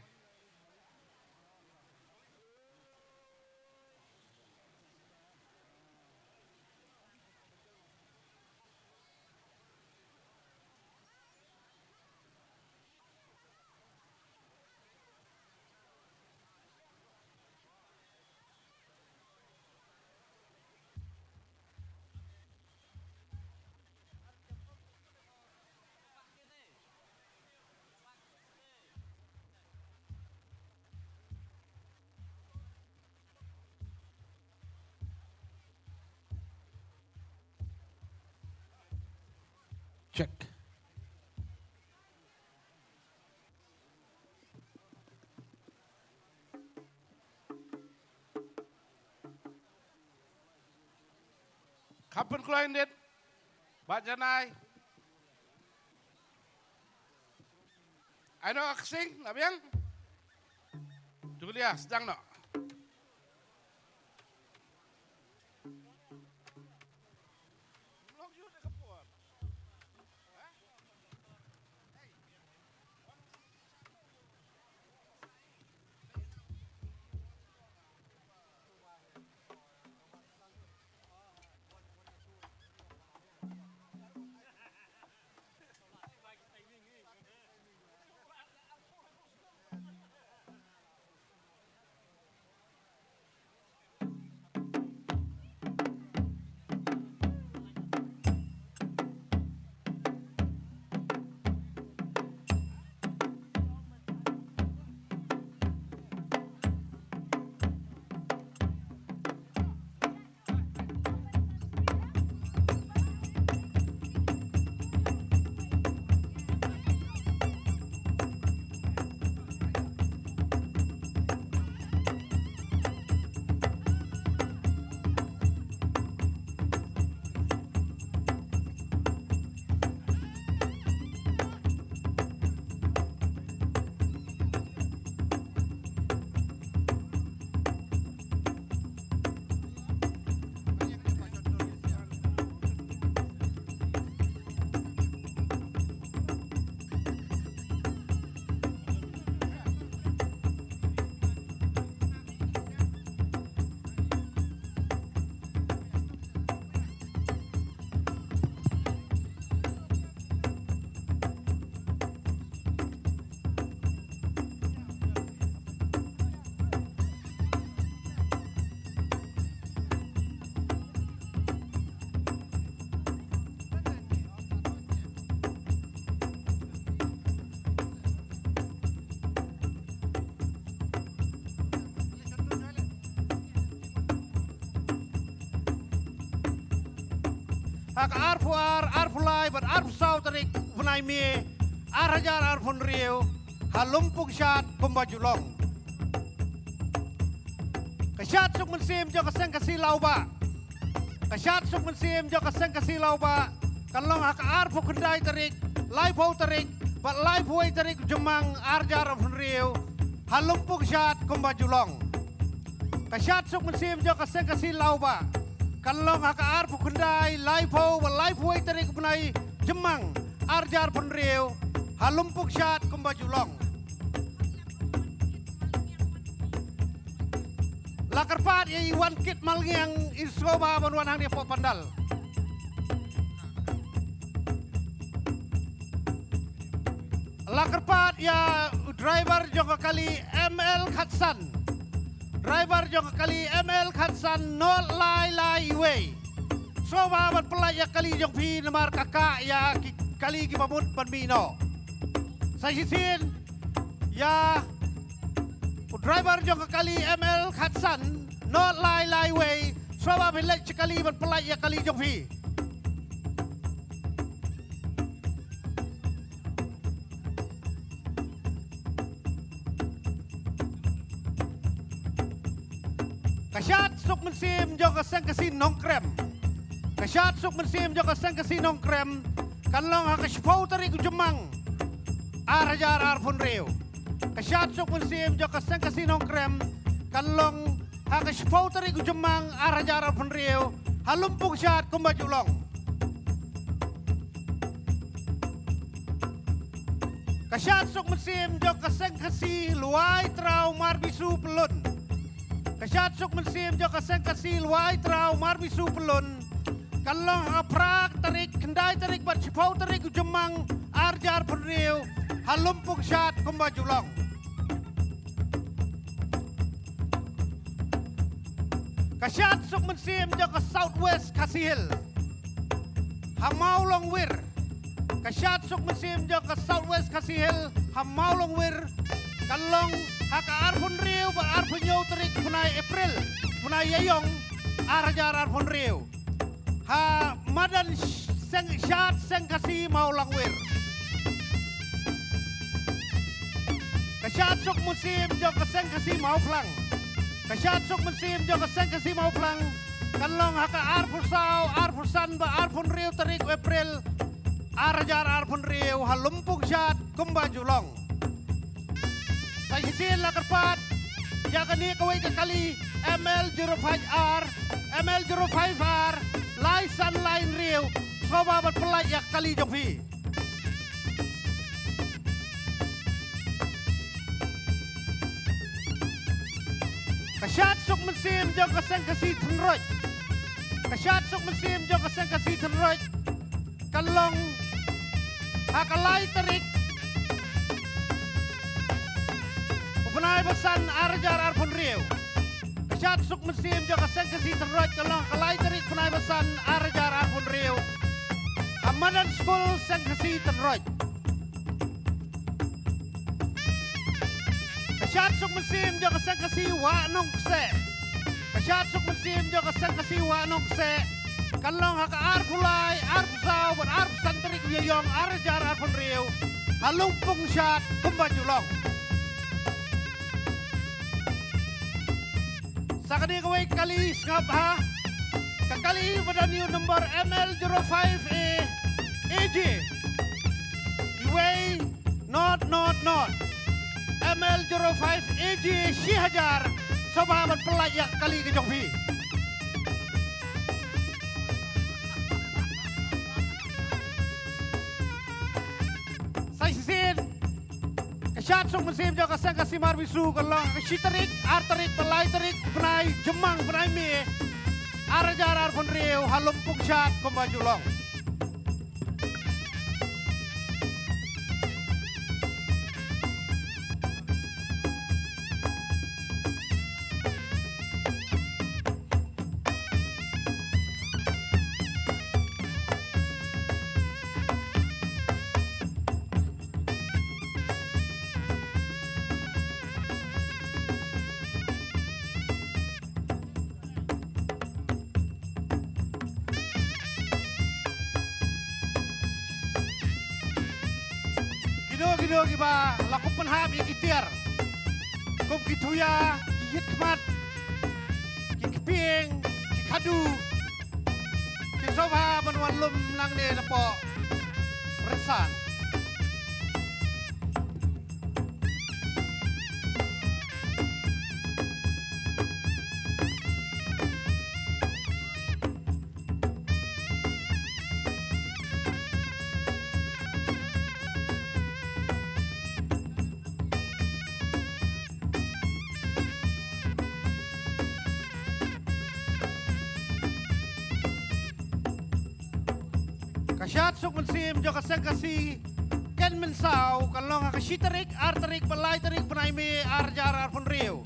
[SPEAKER 7] Check. Kapan keluarin dit? Bajanai. Ano aksing, nabiang? Tunggu dia, sedang no.
[SPEAKER 5] Hak arfulai bat arfsau tarik punai mie arhajar arfun riu halumpuk syat pembajulong. Kasyat suk mensim jo kaseng kasi lauba. Kasyat suk mensim jo kaseng kasi lauba. Kalong hak arfu kendai tarik, lai pau tarik, bat lai puai tarik jemang arjar arfun riu halumpuk syat pembajulong. Kasyat suk mensim jo kaseng kasi lauba. Kalong haka arfu kendai laipo walaipo ay tarik punai jemang arjar penriu halumpuk syat kumbajulong. Lakarpat ya iwan kit malngiang iskoba banwan hang dia pandal. Lakarpat ya driver joko kali ML Khatsan. Driver jong kali ML Khatsan no lai way. Soba ban pelai ya kali jong pi namar kakak ya kali ki pamut ban mino. Saya sisin ya driver jong kali ML Khatsan not lai way. Soba pelai kali ban pelai ya kali jong pi. Kasyat suk mensim jong kaseng kasin nong krem. Kasyat suk mensim jong kaseng kasin nong krem. Kanlong hakashpau tari kujemang. Arajar arpun reu. Kasyat suk mensim jong kaseng kasin nong krem. Kanlong hakashpau tari kujemang. Arajar arpun reu. Halumpung syat kumbajulong. Kasyat suk mensim jong kaseng kasi luai trau marbisu pelun. Kasyat suk mensim jo kaseng kasil wai trau marbisu pelun. Kalong aprak tarik kendai tarik bat cipau tarik ujemang arjar penriu halumpung syat kumbajulong. Kasyat suk mensim jo ke southwest kasihil hamau long wir. Kasyat suk mensim jo ke southwest kasihil hamau long wir. Kalong haka arpun riu bar arpun yau terik punai April punai yayong arjar arpun riu ha madan seng syat seng kasi mau langwir kasyat suk musim jo kaseng kasi mau plang kasyat suk musim jo kaseng kasi mau plang kalong haka arpusan bar arpun riu terik April arjar arpun riu halumpung syat kumbajulong. Saya sisin lah kerpat. Ya kini kawai kali ML05R, ML05R, Laisan lain riu. Soba berpelai ya kali jompi. Kasyat suk mensim jom kaseng kasi tenroj. Kasyat suk mensim jom kaseng kasi tenroj. Kalong hakalai terik. Penai besan arjar arpun riu. Kasyat suk mensim jo kaseng kasi terroj kalong kalai terik penai besan arjar arpun riu. Amadan school seng kasi terroj. Kasyat suk mensim jo kaseng kasi wa nong kse. Kasyat suk mensim jo kaseng kasi wa nong kse. Kalong haka arpulai arpusau ber arpusan terik yayong arjar arpun riu. Halumpung syat kumbajulong. Sakadi kawai kali ngap ha. Kakali pada new number ML05A AJ. Iway not. ML05 AJ Syihajar. Sobat pelayak kali ke Jongpi. Saya sisin. Kasyat suk mensim jo kaseng kasi marbisu kalong kasiterik arterik pelai terik penai jemang penai mi arjar arpun riu halumpung syat kumbajulong. Gido giba lakup penham ikitir. Kum kituya kihit kemat. Kikiping kikadu. Kisoba menuan lum lang ni napo resan. Kasyat suk mensim jo kaseng kasi ken mensau kalong kasiterik arterik pelai terik penaimi arjar arpun riu.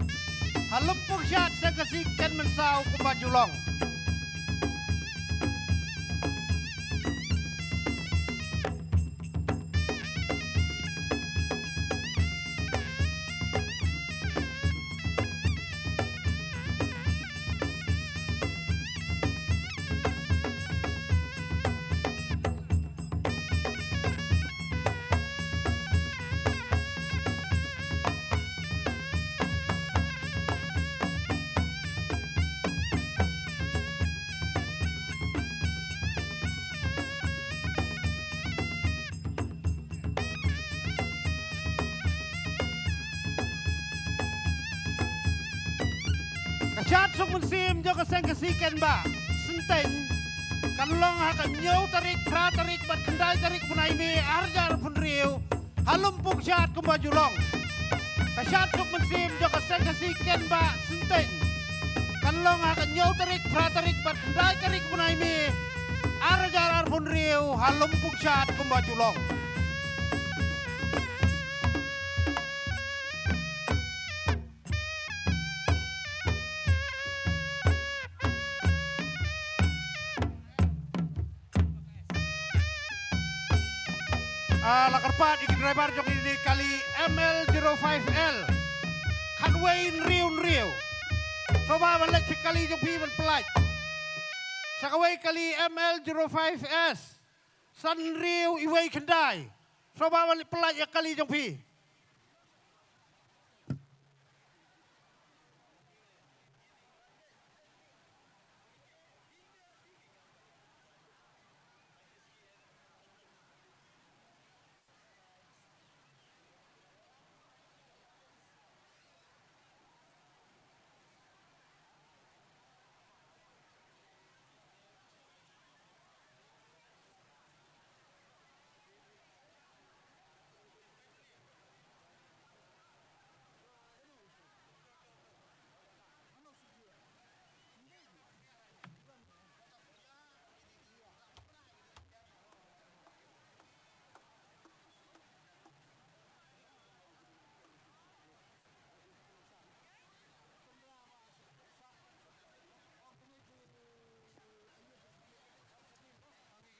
[SPEAKER 5] Halumpung syat seng kasi ken mensau kumbajulong. Kasyat sok musim jo kaseng kasiken ba. Senteng kan long hakan nyau tarik pra tarik bat kendai tarik punai me arjar pun riu. Halumpuk syat kumbaju long. Kasyat sok musim jo kaseng kasiken ba. Senteng kan long hakan nyau tarik pra tarik bat kendai tarik punai me arjar pun riu. Halumpuk syat kumbaju long. Lakarpat iki driver jok ini kali ML05L Kanway Riu Soba balik sekali jok pi pelaj Sakaway kali ML05S San Riu Iway Kendai Soba balik pelaj ya kali jok pi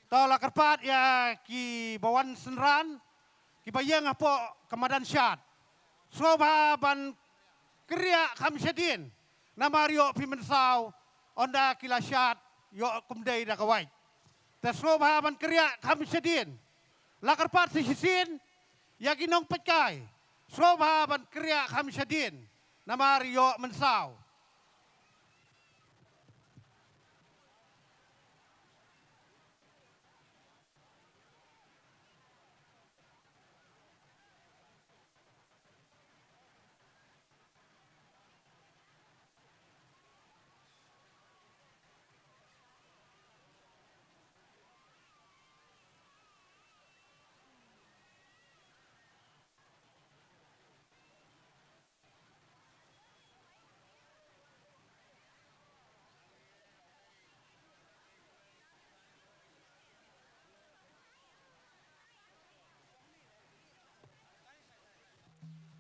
[SPEAKER 5] Tolak kerpat ya ki bawan senran ki bayang apa kemadan syat. Soba ban kriya khamsyadin. Nama rio pimensau onda kila syat yo kumdai da kawai. Soba ban kriya khamsyadin. Lakarpat sisin ya ginong pekai. Soba ban kriya khamsyadin. Nama rio mensau.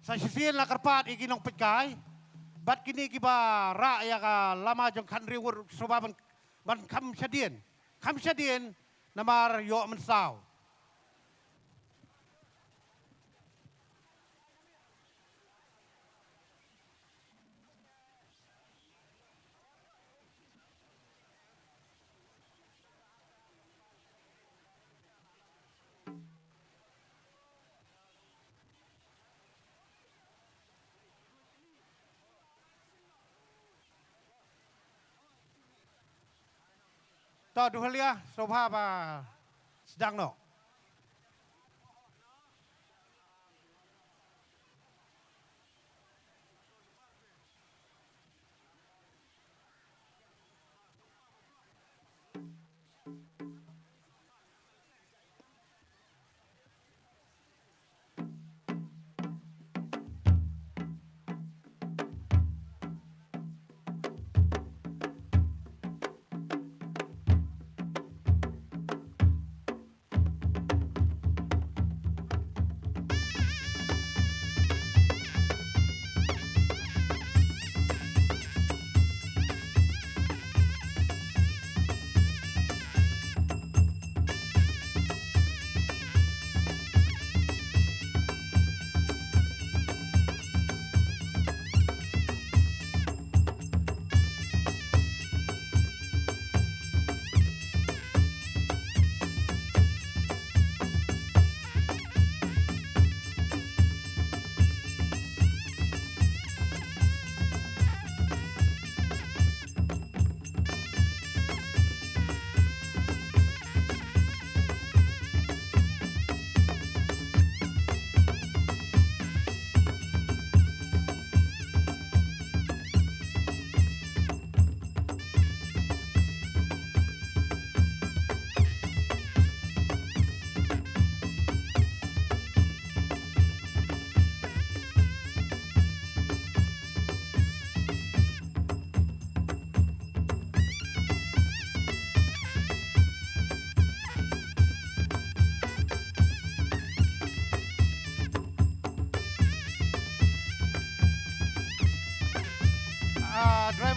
[SPEAKER 5] Sa sisin la karpat iginong pekai. Bat kini kiba ra ya ka lama jong kan riwur soba ban kam syadien. Kam syadien namar yo mensau. Tahu dua liah soba apa sedang no.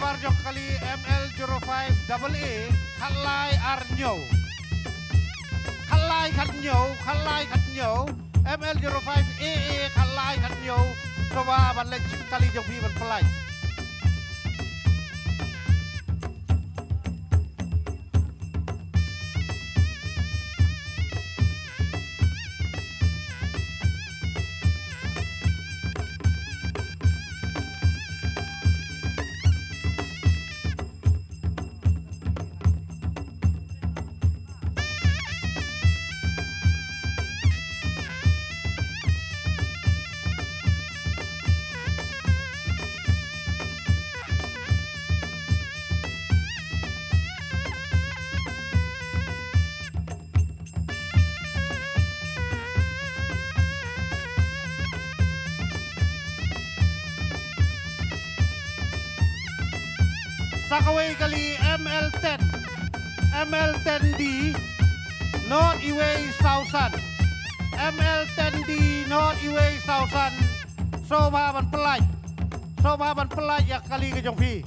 [SPEAKER 5] war jok kali ML05 AA Kalai Arnyo. Kalai Katnyo ML05 AA Kalai Katnyo. Coba balik kali jok bi ban pelai. Sakaway kali ML10D North Iway Sausan ML10D North Iway Sausan Soba ban pelaj ya kali ke Jongpi.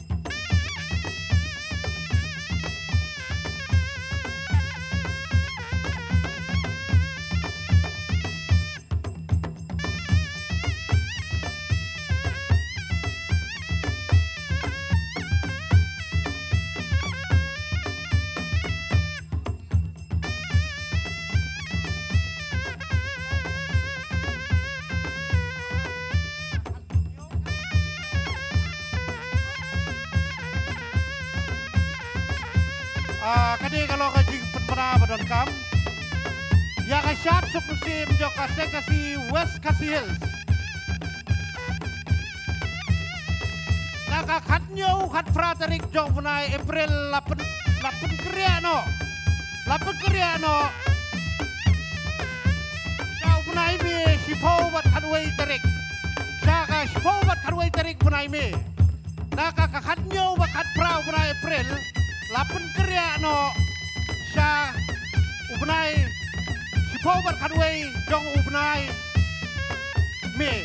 [SPEAKER 5] Kadi kalau kajing pernah badan kam, ya kasyat sukusim jo kasi West Kasi Hills. Nakakatnyo kat Fraterik jo punai April 8 kriano. Jauh punai me sipo bat kadway tarik. Jaka sipo bat kadway tarik punai me. Nakakatnyo bakat prau punai April 8 kriano. Siya ubnay si Power Kadway jong ubnay me.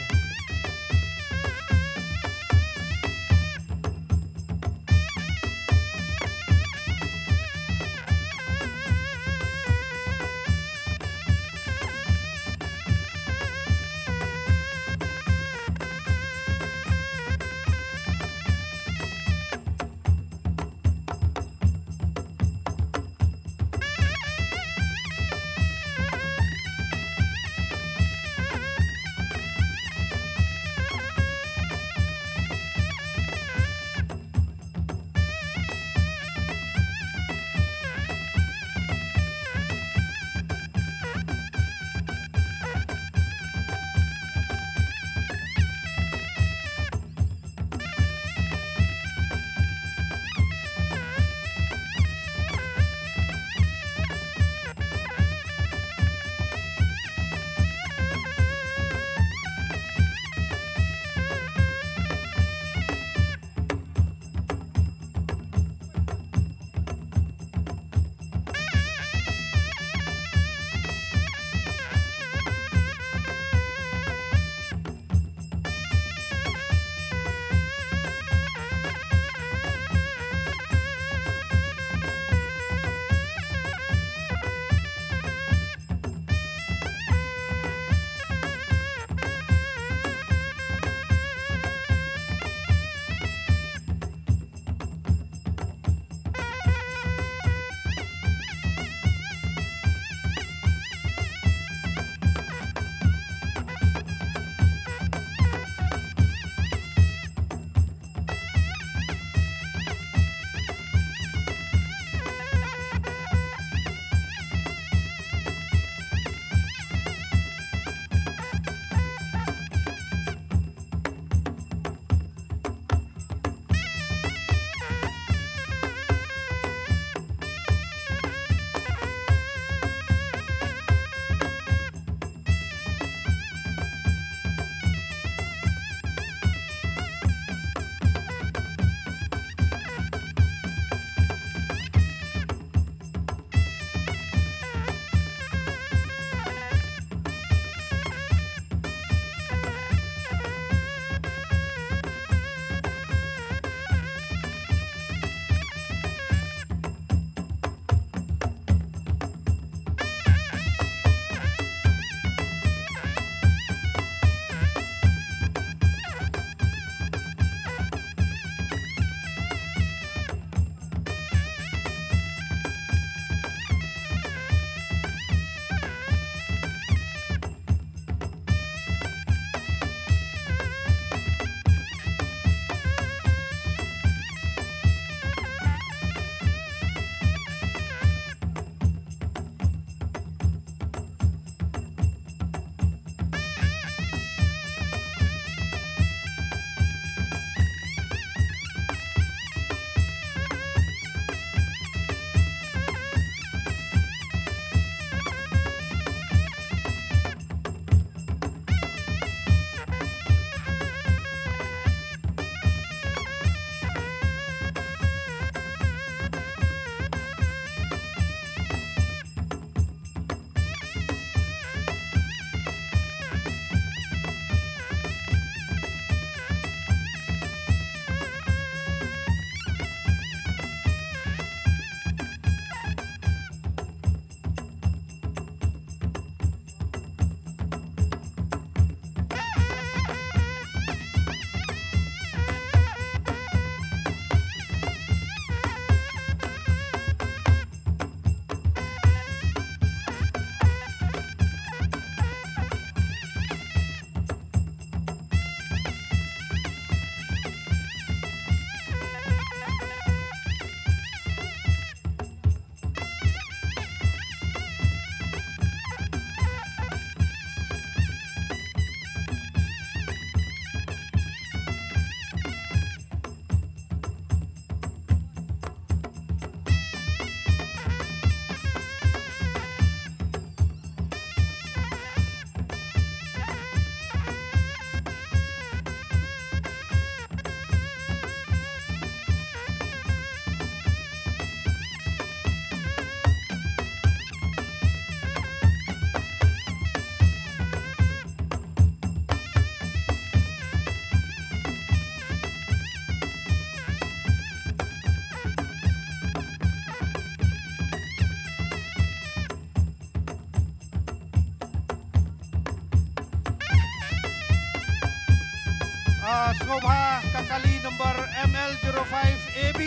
[SPEAKER 5] Shobha Kakali number ML05AB.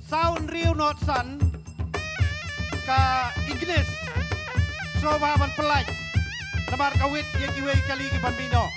[SPEAKER 5] Sound Rio Not Sun. Ka Ignis. Shobha Ban Pelaj. Namar Kawit yang kiway kali ki Bambino.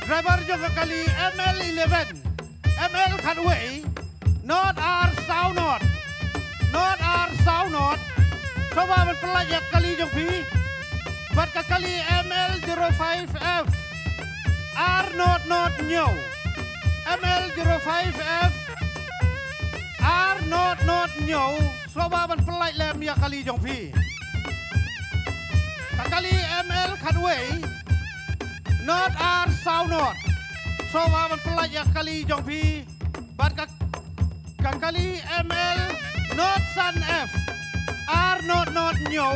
[SPEAKER 5] Driver juga kali ML11 ML Cutway not R sound not coba berpelajak kali jongpi buat kali ML05F R not new ML05F R not new coba berpelaj lem ya kali jongpi kali ML Cutway Not R sound not. So man pelajak kali jongpi. Bat kali ML not sun F. R not new.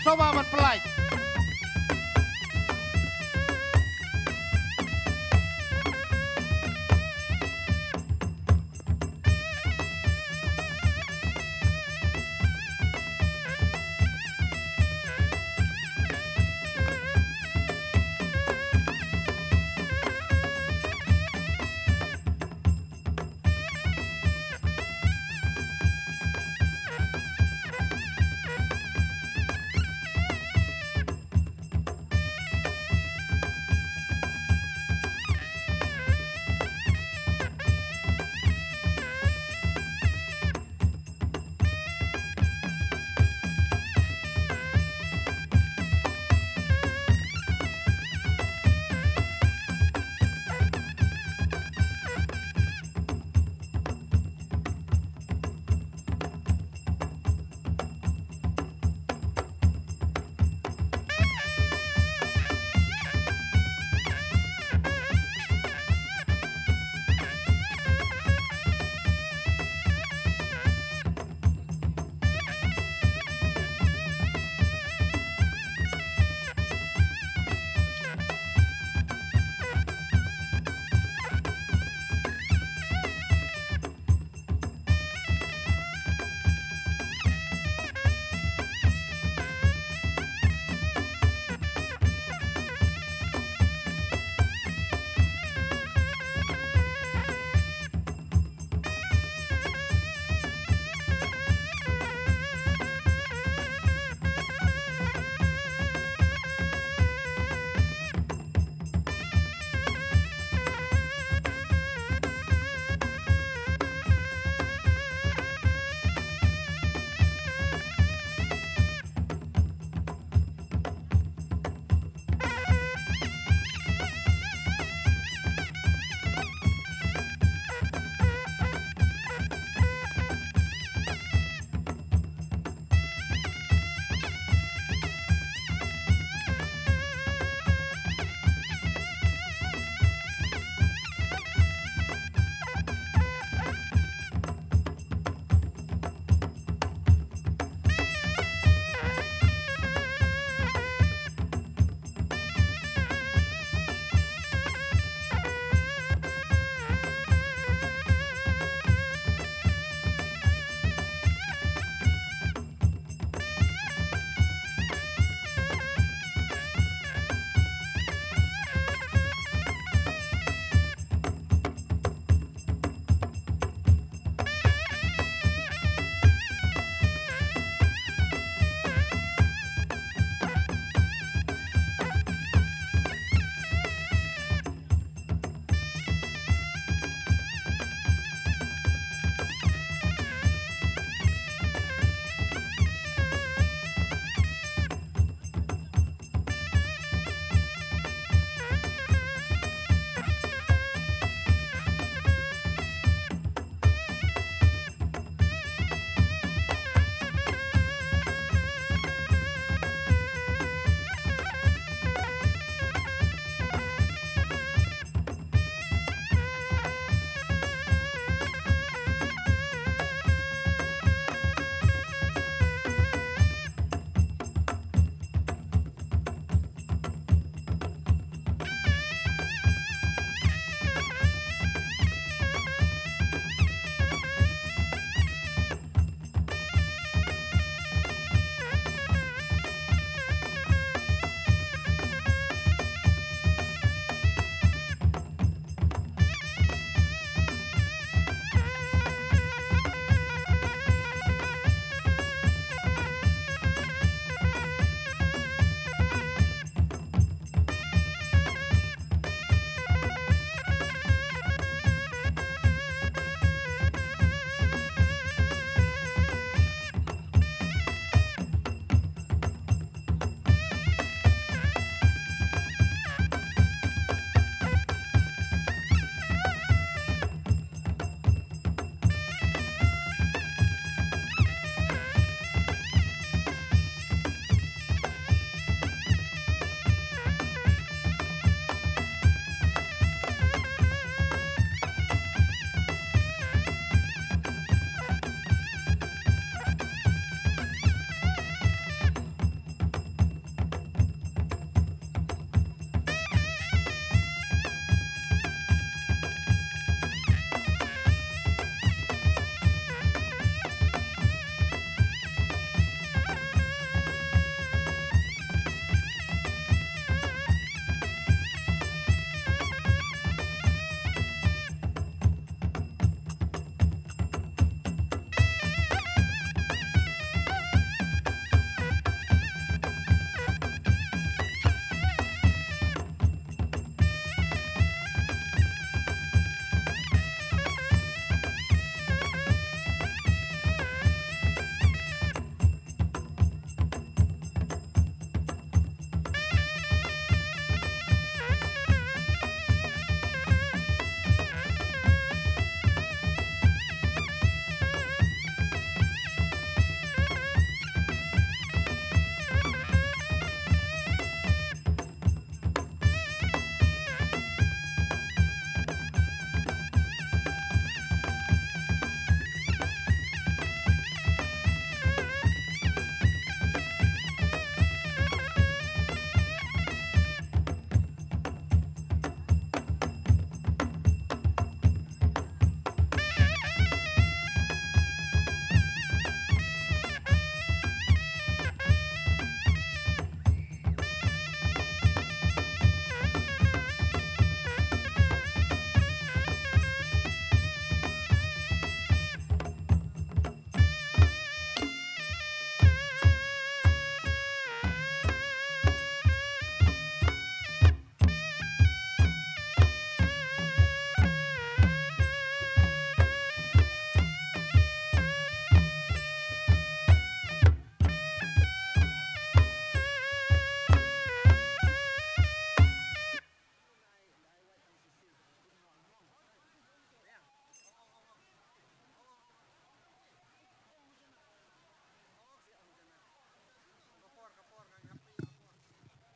[SPEAKER 5] So man pelaj.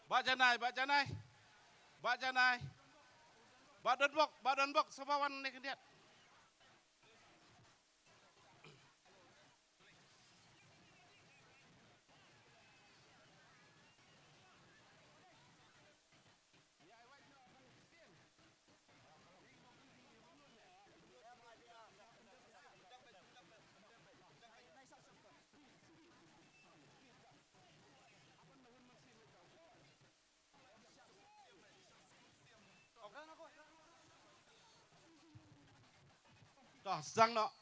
[SPEAKER 7] Bak Janai, Bak Janai. Bak Janai. Bak Don Bok, sebawan ni ke dia. Dah, sang nak.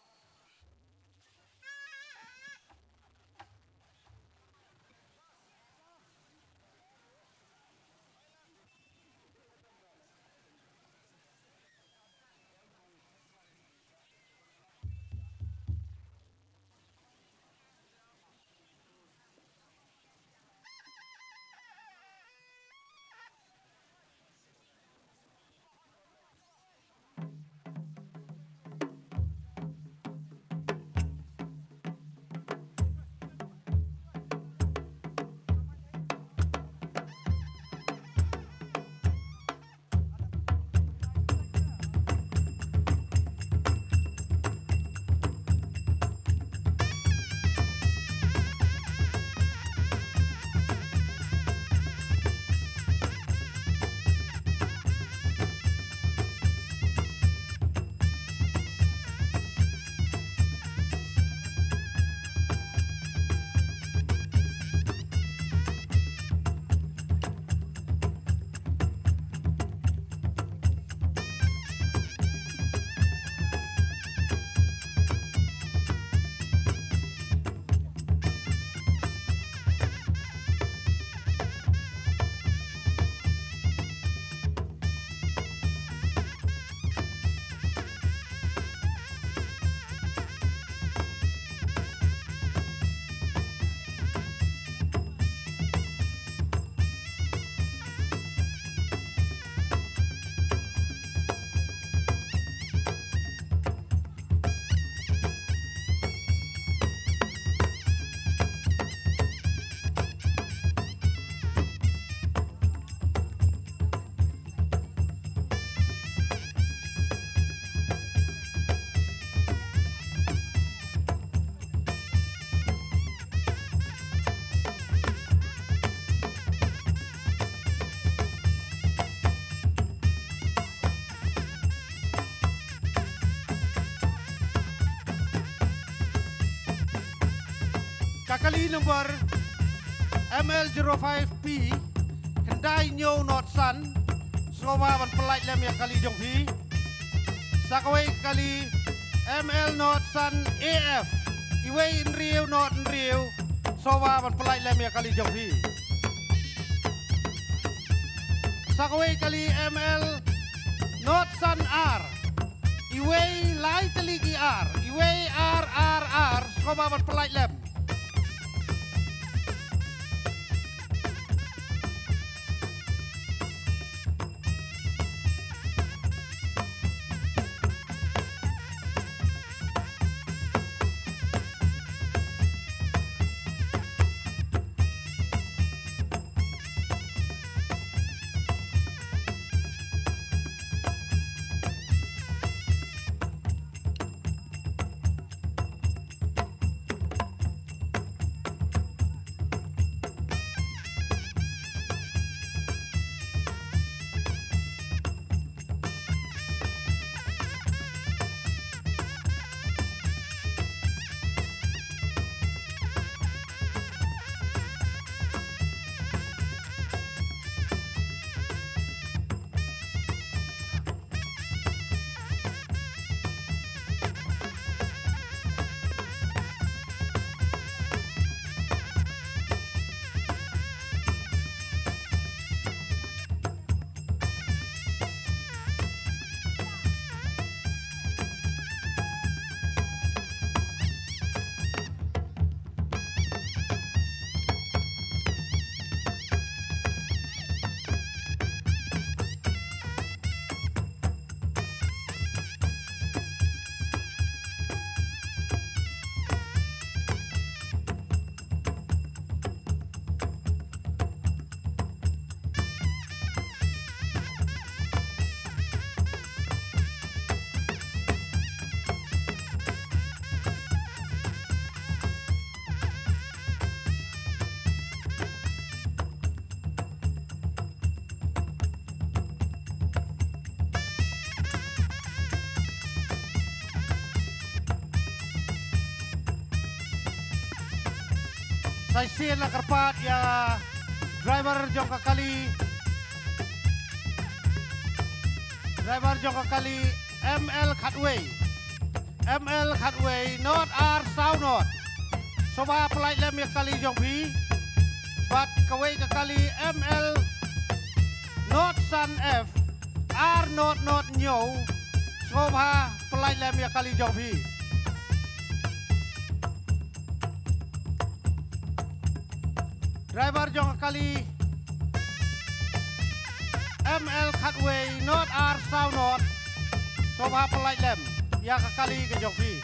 [SPEAKER 7] Kakali number ML05P Kendai Nyo Not Sun Soba ban pelait lem ya kali jong phi Sakawai kali ML Not Sun AF Iwei in Rio Not in Rio Soba ban pelait lem ya kali jong phi Sakawai kali ML Not Sun R Iwei Lai Teligi R Iwei R Soba ban pelait lem
[SPEAKER 5] Saya sien lah kerpat ya driver jong kakali. Driver jong kakali ML Cutway. ML Cutway not R South North. Soba pelai lem ya kali jong pi. Bat kawai kakali ML North Sun F. R North Nyo. Soba pelai lem ya kali jong pi. Driver jong kali ML Cutway North R South North. Soba pelai lem ya kali ke jong pi.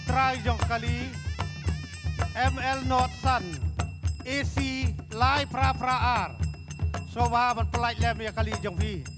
[SPEAKER 5] try jong kali ML Not Sun AC Lai Pra Pra R โซวามันปลายแลมยาคาลีจงพี่
[SPEAKER 7] เ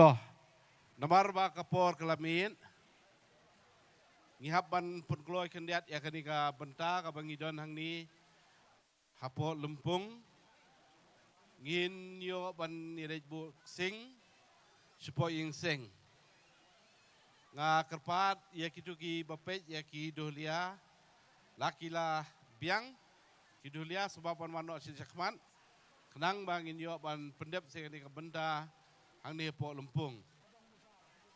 [SPEAKER 7] Toh, namar ba kapor kelamin. Ngihap ban pun kloy kendiat ya kenika benta ka bangidon hang ni hapo lempung ngin yo ban nirej bu sing supo ing sing nga kerpat ya kitu ki bapet ya ki dohlia lakila biang ki dohlia sebab ban manok si sakman kenang bangin yo ban pendep se kenika benta hang ni hapo lempung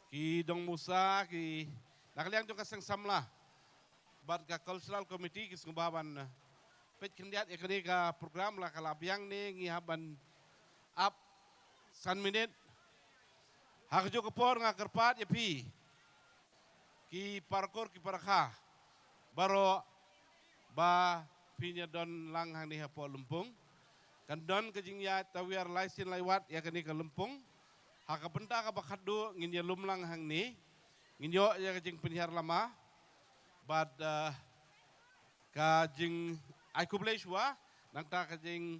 [SPEAKER 7] ki dong Musa ki nakaliang jo kaseng samla bat ka cultural committee kis ngubaban pet kendiat ekani ka program la kalabiang ni ngihaban up san minute hak jo kapor nga kerpat ya pi ki parkor ki parakha baro ba pinya don lang hang ni hapo lempung kan don kejingya tawiar laisin laiwat ya kani ka lempung hak benta ka bakadu ngin ya lumlang hang ni nginyo ya kajing penyiar lama bad kajing ai kubleshwa nang ta kajing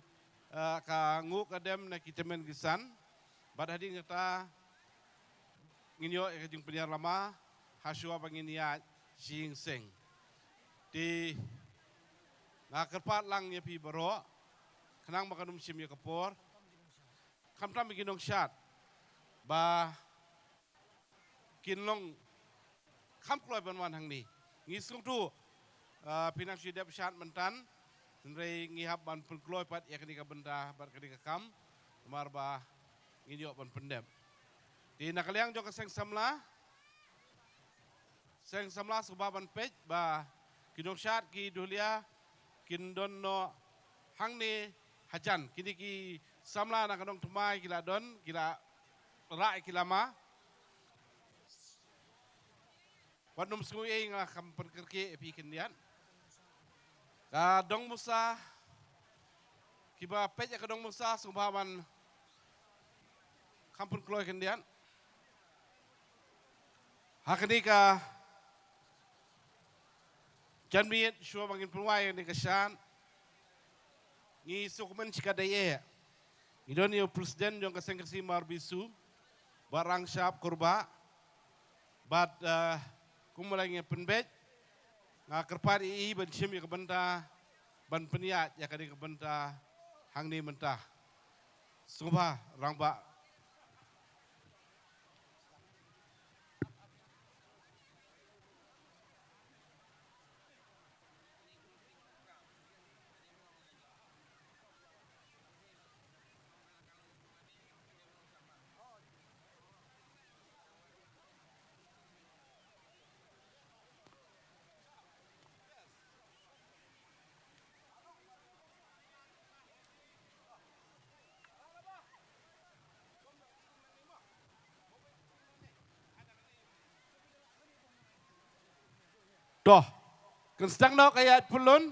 [SPEAKER 7] ka ngu kadem na kitemen gisan bad hadi ngata nginyo ya kajing penyiar lama haswa bangin ya sing sing di ngakerpat lang ya pi baro kenang makanum sim ya kapor kamtam bikinong shot ba kinlong kam kloy banwan hang ni ngisung tu pinang sidap syat mentan nrei ngihap ban pun kloy pat ya kenika benda bar kenika kam marba nginyo ban pendem di nakaliang jo kaseng samla subaban pej ba kinong syat ki dulia kindon no hang ni hajan kini ki samla nakanong tumai kila don kila rai kilama Wadnum sungui nga kampan kerke epi kendian. Ka dong Musa kiba pej ka dong Musa sumbawan kampan kloy kendian. Hakani ka janmiet shua bangin pulwai ni kasyan. Ni sukumen chikadaye. Idon yo presiden jong kaseng kasi marbisu barang syap kurba. But kumulangnya penbet nga kerpat ii ban sim ya kebenta ban peniat ya kadi kebenta hang ni mentah sungba rangba Toh, kan sedang nak ayat pulun.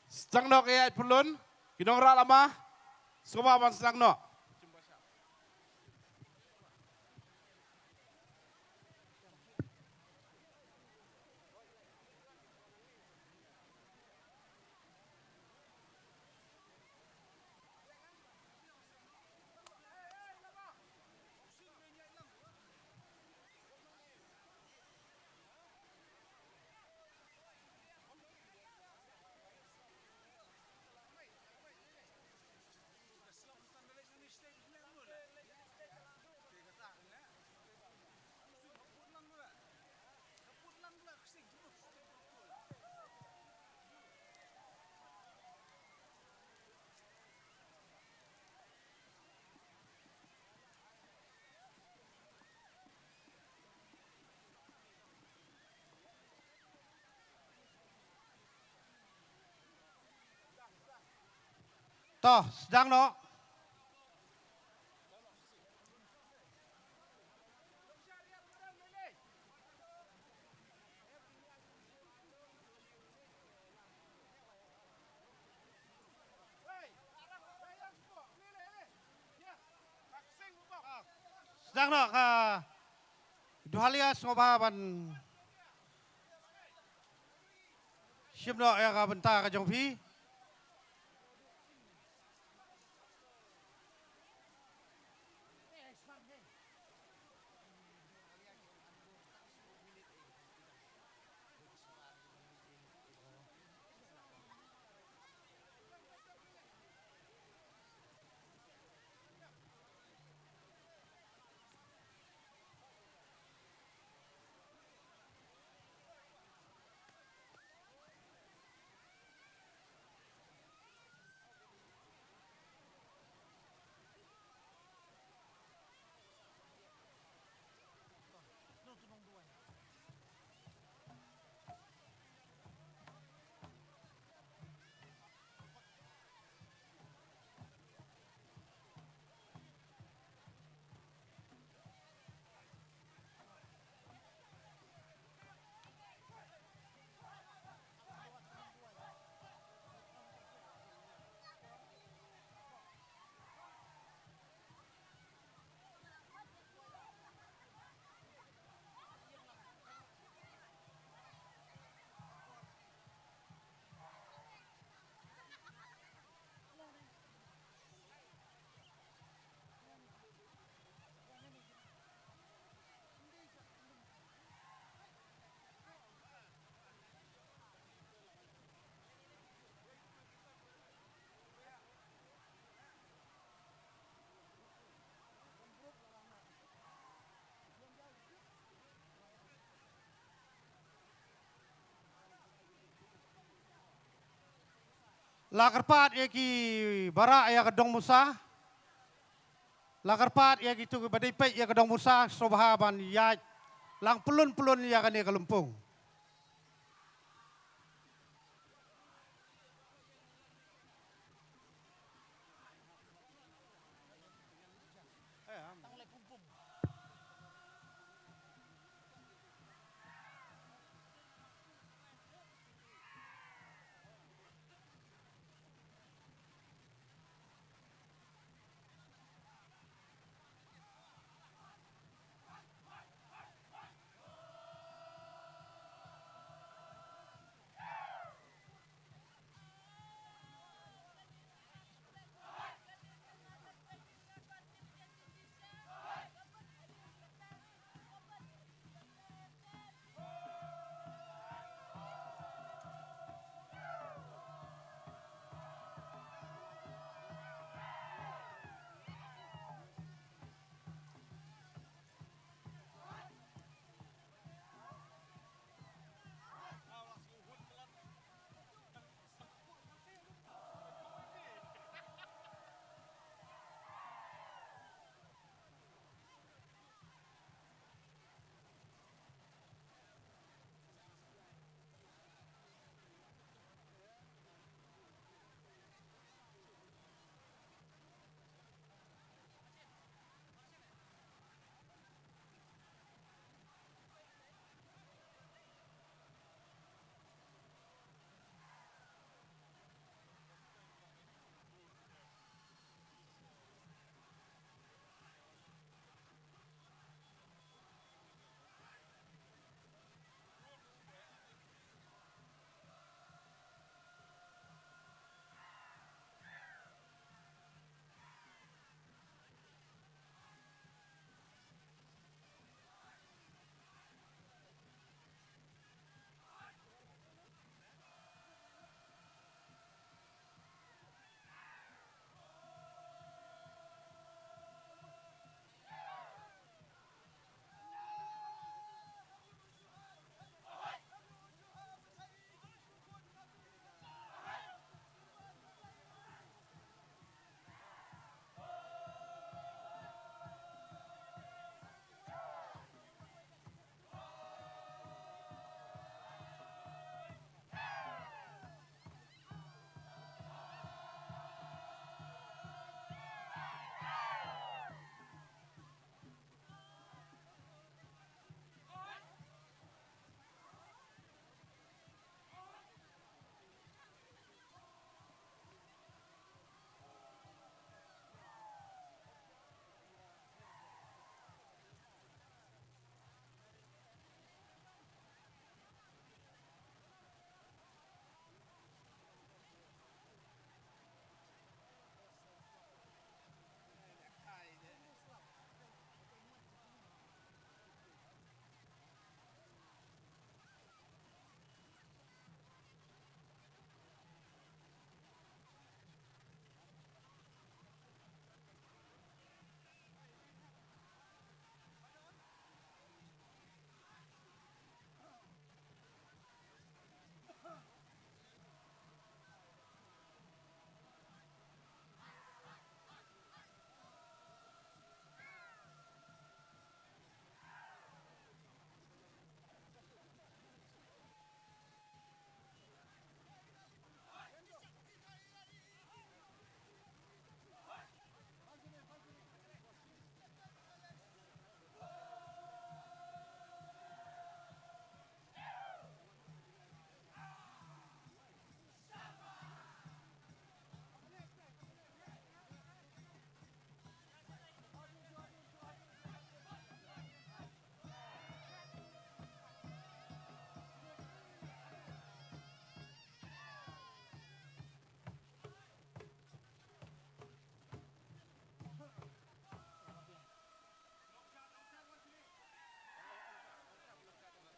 [SPEAKER 7] Sedang nak ayat pulun. Kinong rak lama. Semua abang sedang nak.
[SPEAKER 5] Toh, sedang no. Sedang no ka duhalia ngobaban Simno ya ka benta ka jongpi Lakarpat ya ki bara ya kedong musa. Lakarpat ya gitu badai pek ya kedong musa sobahaban ya lang pelun ya kan ya kelumpung.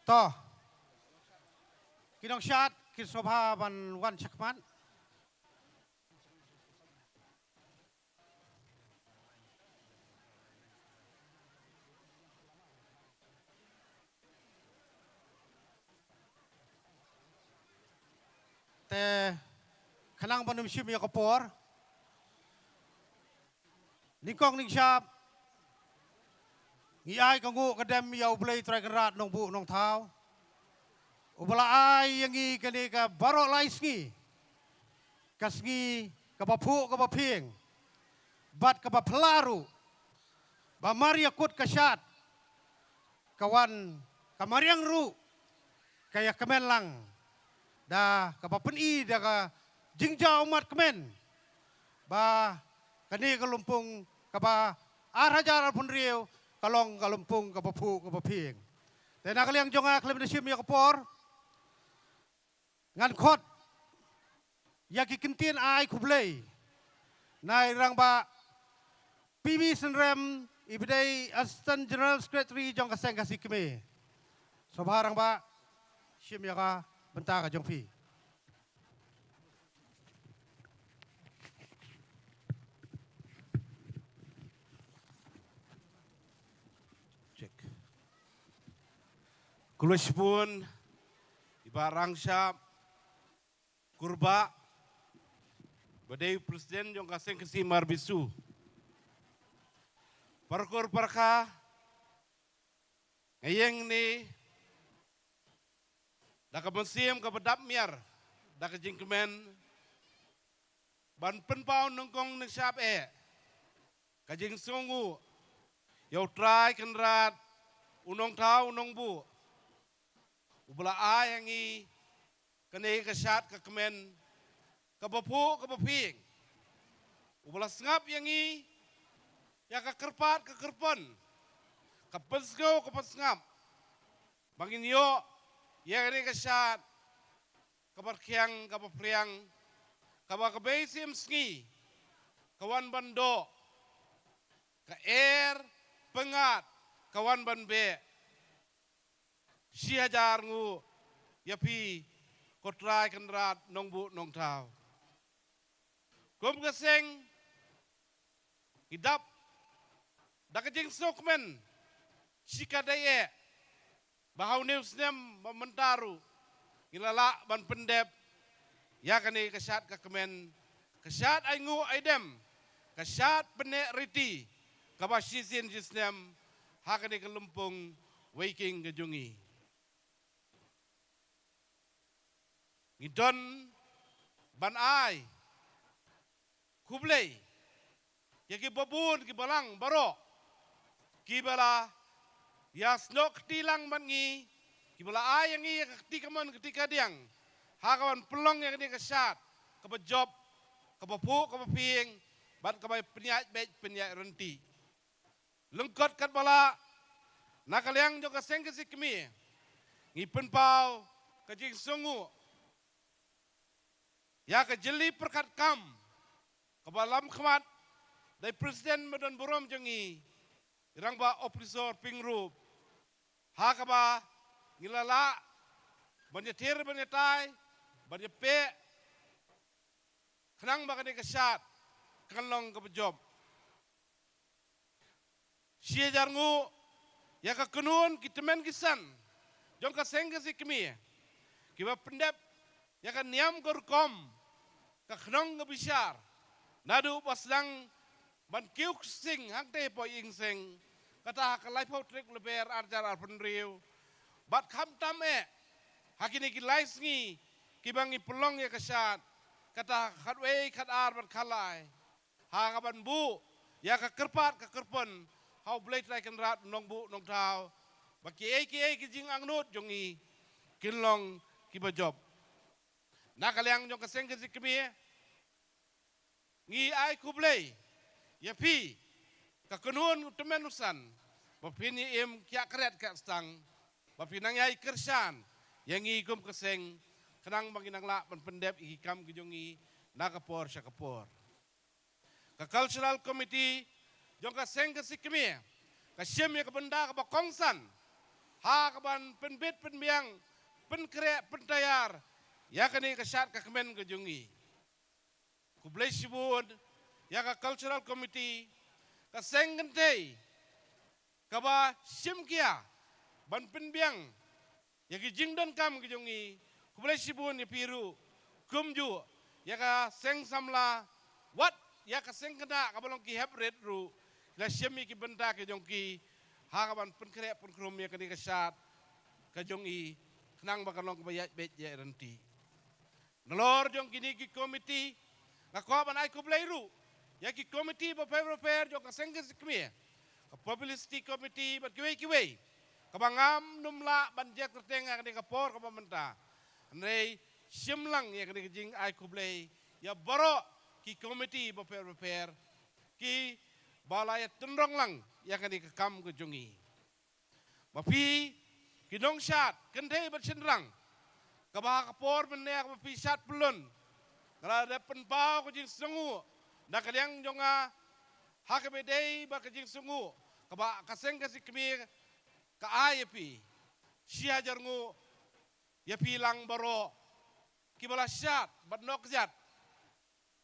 [SPEAKER 5] Toh, kinong syat, kisobahaban wan cakman. Te Kanang banum shim ya kapor. Ningkong ning shap. Ngi ai kangu kadem ya ublay try kerat nong bu nong tau. Ubala ai yang ngi kani ka barok lais ngi. Kasngi ka bapu ka baping. Bat ka bapelaru. Ba Maria kut kasyat. Kawan kamariang ru. Kaya kemenlang. Da ka bapeni da ka jingjau umat kemen. Ba kani kalumpung ka ba arhajar pun riu kalong kalumpung ka bapu ka baping. Tena kaliang jonga klem nasim ya kapor. Ngan khot ya ki kintin ai kublay nai rang ba PB Senrem ibidai Assistant General Secretary jong kaseng kasih kami sobarang ba sim ya ka benta ka jong pi
[SPEAKER 7] Cek. Kulus pun ibarang syap kurba badai presiden jong kaseng kesi marbisu parkur parka ngayeng ni dak musim ka bedap miar dak jingkemen ban penpau nongkong ning syap kajing sungu yau try kenrat unong tau unong bu ubla ayangi kani kasyat ka kemen kabapu kabaping ubala sengap yangi ya ka kerpat ka kerpon kapesgo kapesngap bangin yo ya kani kasyat kabarkiang kabapriang kabakabesim sngi kawan bando ka pengat kawan banbe siajar ngu yapi kotrai kenrat nong bu nong tau. Kum keseng idap dakajing sokmen sikadaye bahau news nem mementaru ilala ban pendep ya kani kasyat ka kemen kasyat aingu aidem kasyat penek riti kabasisin jisnem hakani kelumpung waking kejungi. Ngidon ban ai kublay ya ki babun ki balang baro ki bala ya snok tilang man ngi ki bala ai yang ngi ketika man ketika diang hakawan pelong yang ni kesat ke job ke bapu ke baping ban ke bai penyak bet penyak renti lengkot kat bala nakaliang jo ka seng ke sikmi ngi penpau ke jing sungu ya ke jeli perkat kam ke balam khmat dari presiden medan borom jengi irang ba opisor pingrup ha ka ba ngilala banyetir banyetai banyepe kenang ba kani kesat kenlong ke job sia jarngu ya ka kenun kitemen kisan jong ka seng ke sikmi kiba pendep ya ka niam korkom kakhnong ngabishar nadu paslang ban kiuk sing hangte po ing sing kata kalai po trek leber arjar arpun riu bat kham tam hakini ki lais ngi kibangi pelong ya kasat kata khatwe khat ar bat khalai ha kaban bu ya ka kerpat ka kerpon hau blade like rat nong bu nong tau baki ki jing angnut jongi kinlong kibajob nakaliang jong kaseng ke sikmi ngi ai kublay ya pi ka kenun temen usan bapini im kya kret ka stang bapinang yai kersan yang ngi gum kaseng kenang banginang la pendep ikam gijongi nakapor syakapor ka cultural committee jong kaseng ke sikmi ka syem ya ka benda ka bakongsan ha ka ban penbit penbiang penkre pentayar ya kani kasyat ka kemen ke jungi kublay sibud ya ka cultural committee ka senggentay ka ba simkia ban penbiang ya ki jingdon kam ke jungi kublay sibud ni piru kumju ya ka seng samla wat ya ka seng kena ka balong ki hybrid ru la syemi ki benda ke jong ki ha ka ban pen krek pen krom ya ka ni ka syat ka jong i kenang ba kalong ka bayat bet ya renti nolor jong kini ki komiti ka ko ban ai ku blairu ya ki komiti ba prepare jong ka seng ke sikmi ka publicity committee ban kiwe kabangam numla ban je tertenga ka ni ka por ka pementa nei simlang ya ka ni jing ai ku blai ya baro ki komiti ba prepare ki balaya tendrong lang ya ka ni ka kam ke jongi mapi kinong syat kendai bercenderang kabah kapor benek mapi syat pelun kalau ada penpau ke jing sengu nak kaliang jonga hakabedei ba ke jing sengu kabah kaseng kasih kemi ka ayepi sia jarngu ya pilang baro kibala syat bat nok jat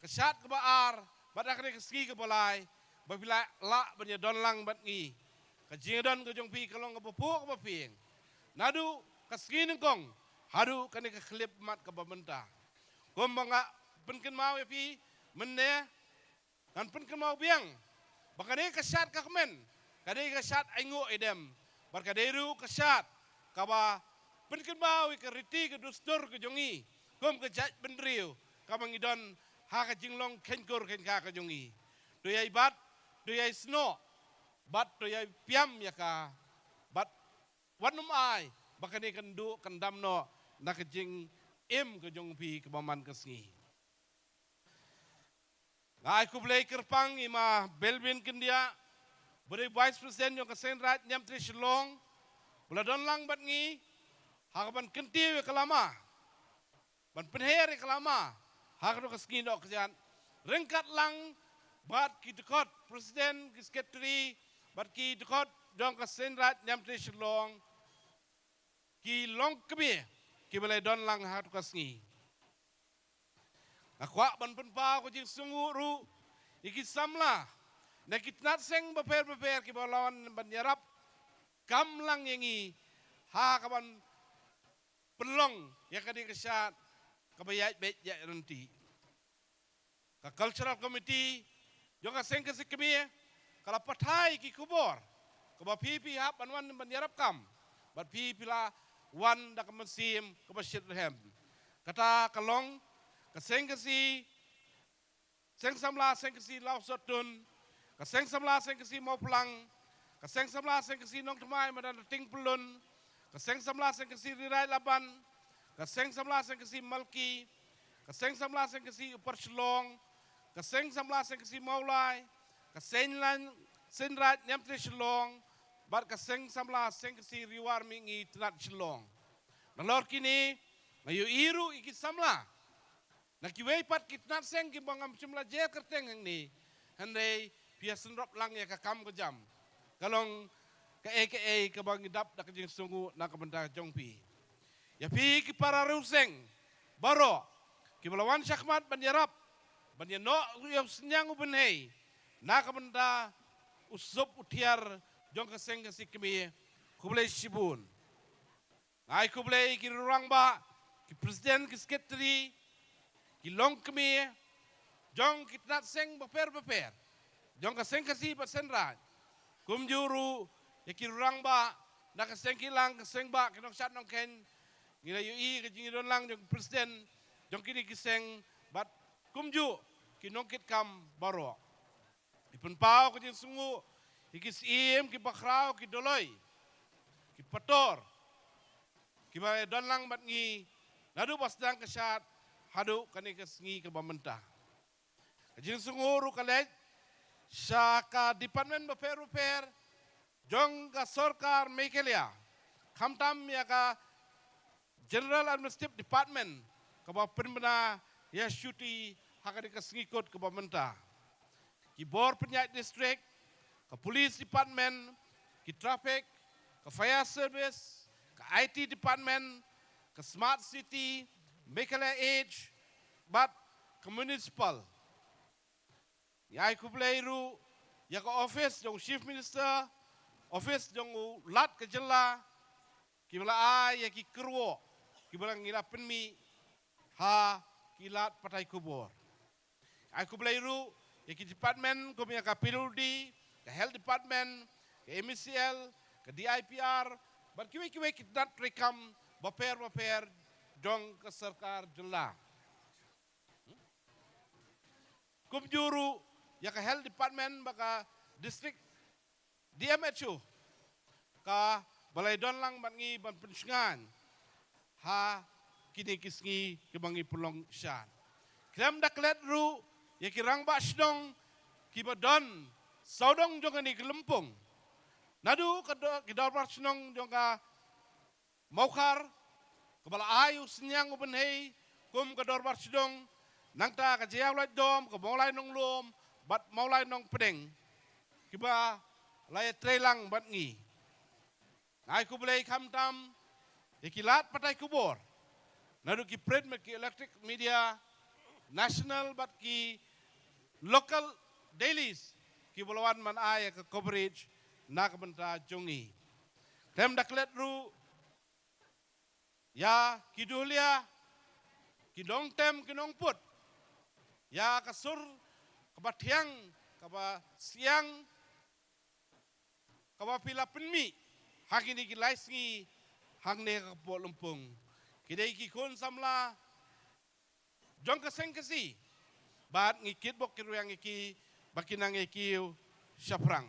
[SPEAKER 7] kesyat ke baar badak ni keski ke balai babila la banya donlang bat ngi ka jingdon ke jong pi kalong ke popok ke ping nadu keski nengkong hadu kani ke klip mat ke bamenta kom banga penken mau pi menne dan penken mau biang bakane kesyat ka kemen kadai kesyat aingu edem barkaderu kesyat kaba penken mau ke riti ke dustur ke jongi kom ke jat bendriu kamangidon ha ka jinglong kenkur ken ka jongi do yai bat do yai sno bat do yai piam ya ka bat wanum ai bakane kendu kendamno nak jing im ke jong pi ke baman kesngi ngai ku blai kerpang ima belvin kendia beri vice president yang kesen rat nyam tri shlong buladon lang bat ngi hakaban kenti kelama ban penher kelama hakdo kesngi dok kejan rengkat lang bat ki dekot presiden ki sekretari bat ki dekot dong kesen rat nyam tri shlong ki long kebe ki balai don lang hakdo kesngi akwa ban penpa ko jing sungu ru iki samla na kitnat seng beper ki balawan ban yarap kam lang yengi ha kaban pelong ya kadi kesyat kabayat bet ya renti ka cultural committee jonga seng ke sikmi kala pathai ki kubor ka ba pipi hap ban wan ban yarap kam bat pipi la wan da kamesim ka basyid hem kata kalong kaseng kasi seng samla seng kasi lau sotun kaseng samla seng kasi mau pulang kaseng samla seng kasi nong temai madan ting pelun kaseng samla seng kasi rirai laban kaseng samla seng kasi malki kaseng samla seng kasi upar shlong kaseng samla seng kasi maulai kaseng lan senrat nyam tri shlong bat kaseng samla seng kasi riwar mingi tnat shlong nalor kini mayu iru iki samla na kiwei pat kitnat seng ki bangam jumlah je kerteng ni handai pia senrop lang ya ka kam ke jam kalong ke ke bang dap dak jing sungu na ka benda jongpi ya pi ki para ruseng baro ki balawan syakmat ban yarap ban ya no yo senyang uben hei na ka benda usup utiar jong ka seng si kemi kublai sibun ai kublai ki rurang ba ki presiden ki sekretari ki long kemi jong kitnat seng beper jong ka seng kasi ba senrat kum juru ya ki rurang ba na ka seng kilang ka seng ba kinong syat nong ken ngila yu i ka jing don lang jong presiden jong kini ki seng bat kum ju kinong kit kam baro ipun pau ka jing sungu ikis im ki bakrau ki doloi ki pator ki ba don lang bat ngi nadu basdang kesyat hadu kani kesngi ke bamenta jing sunguru kalej syaka department beper jong ka sorkar mekelia khamtam ya ka general administrative department ka ba penbena ya syuti hakadi kesngi kot ke bamenta ki bor penyat district ka police department ki traffic ka fire service ka IT department ka smart city Mekala age but municipal ya ku blairu ya ka office jong chief minister office jong lat ke jela ki bala ai ya ki kerwo ki bala ngira penmi ha kilat patai kubur. Aku belairu ya ki department ko punya ka PWD, ke health department, ke MCL, ke DIPR, bar kiwe kita rekam baper dong ke serkar jela. Kumjuru ya ke health department baka district DMHU ka balai don lang bangi ban pensungan ha kini kisngi kebangi pulong syan. Krem daklet ru ya kirang ba sdong kibadon saudong jonga ni gelempung. Nadu kidor ba sdong jonga maukar kebala ayu senyang ubenhei kum kedor ba sdong nangta ka jiaw lai dom ka maulai nong lom bat maulai nong pedeng kiba lai trelang bat ngi. Ngai ku belai kamtam ikilat patai kubur. Nadu ki print ki electric media national bat ki local dailies ki bulawan man ay ke coverage nak benta jongi. Tem daklet ru ya ki dulia ki dong tem ki nong put ya kasur kabatiang kaba siang kaba pila penmi hakini ki laisngi hangne ka po lumpung kidai ki kun samla jong ka sengkesi bat ngikit bok kiruyang iki bakinang iki syaprang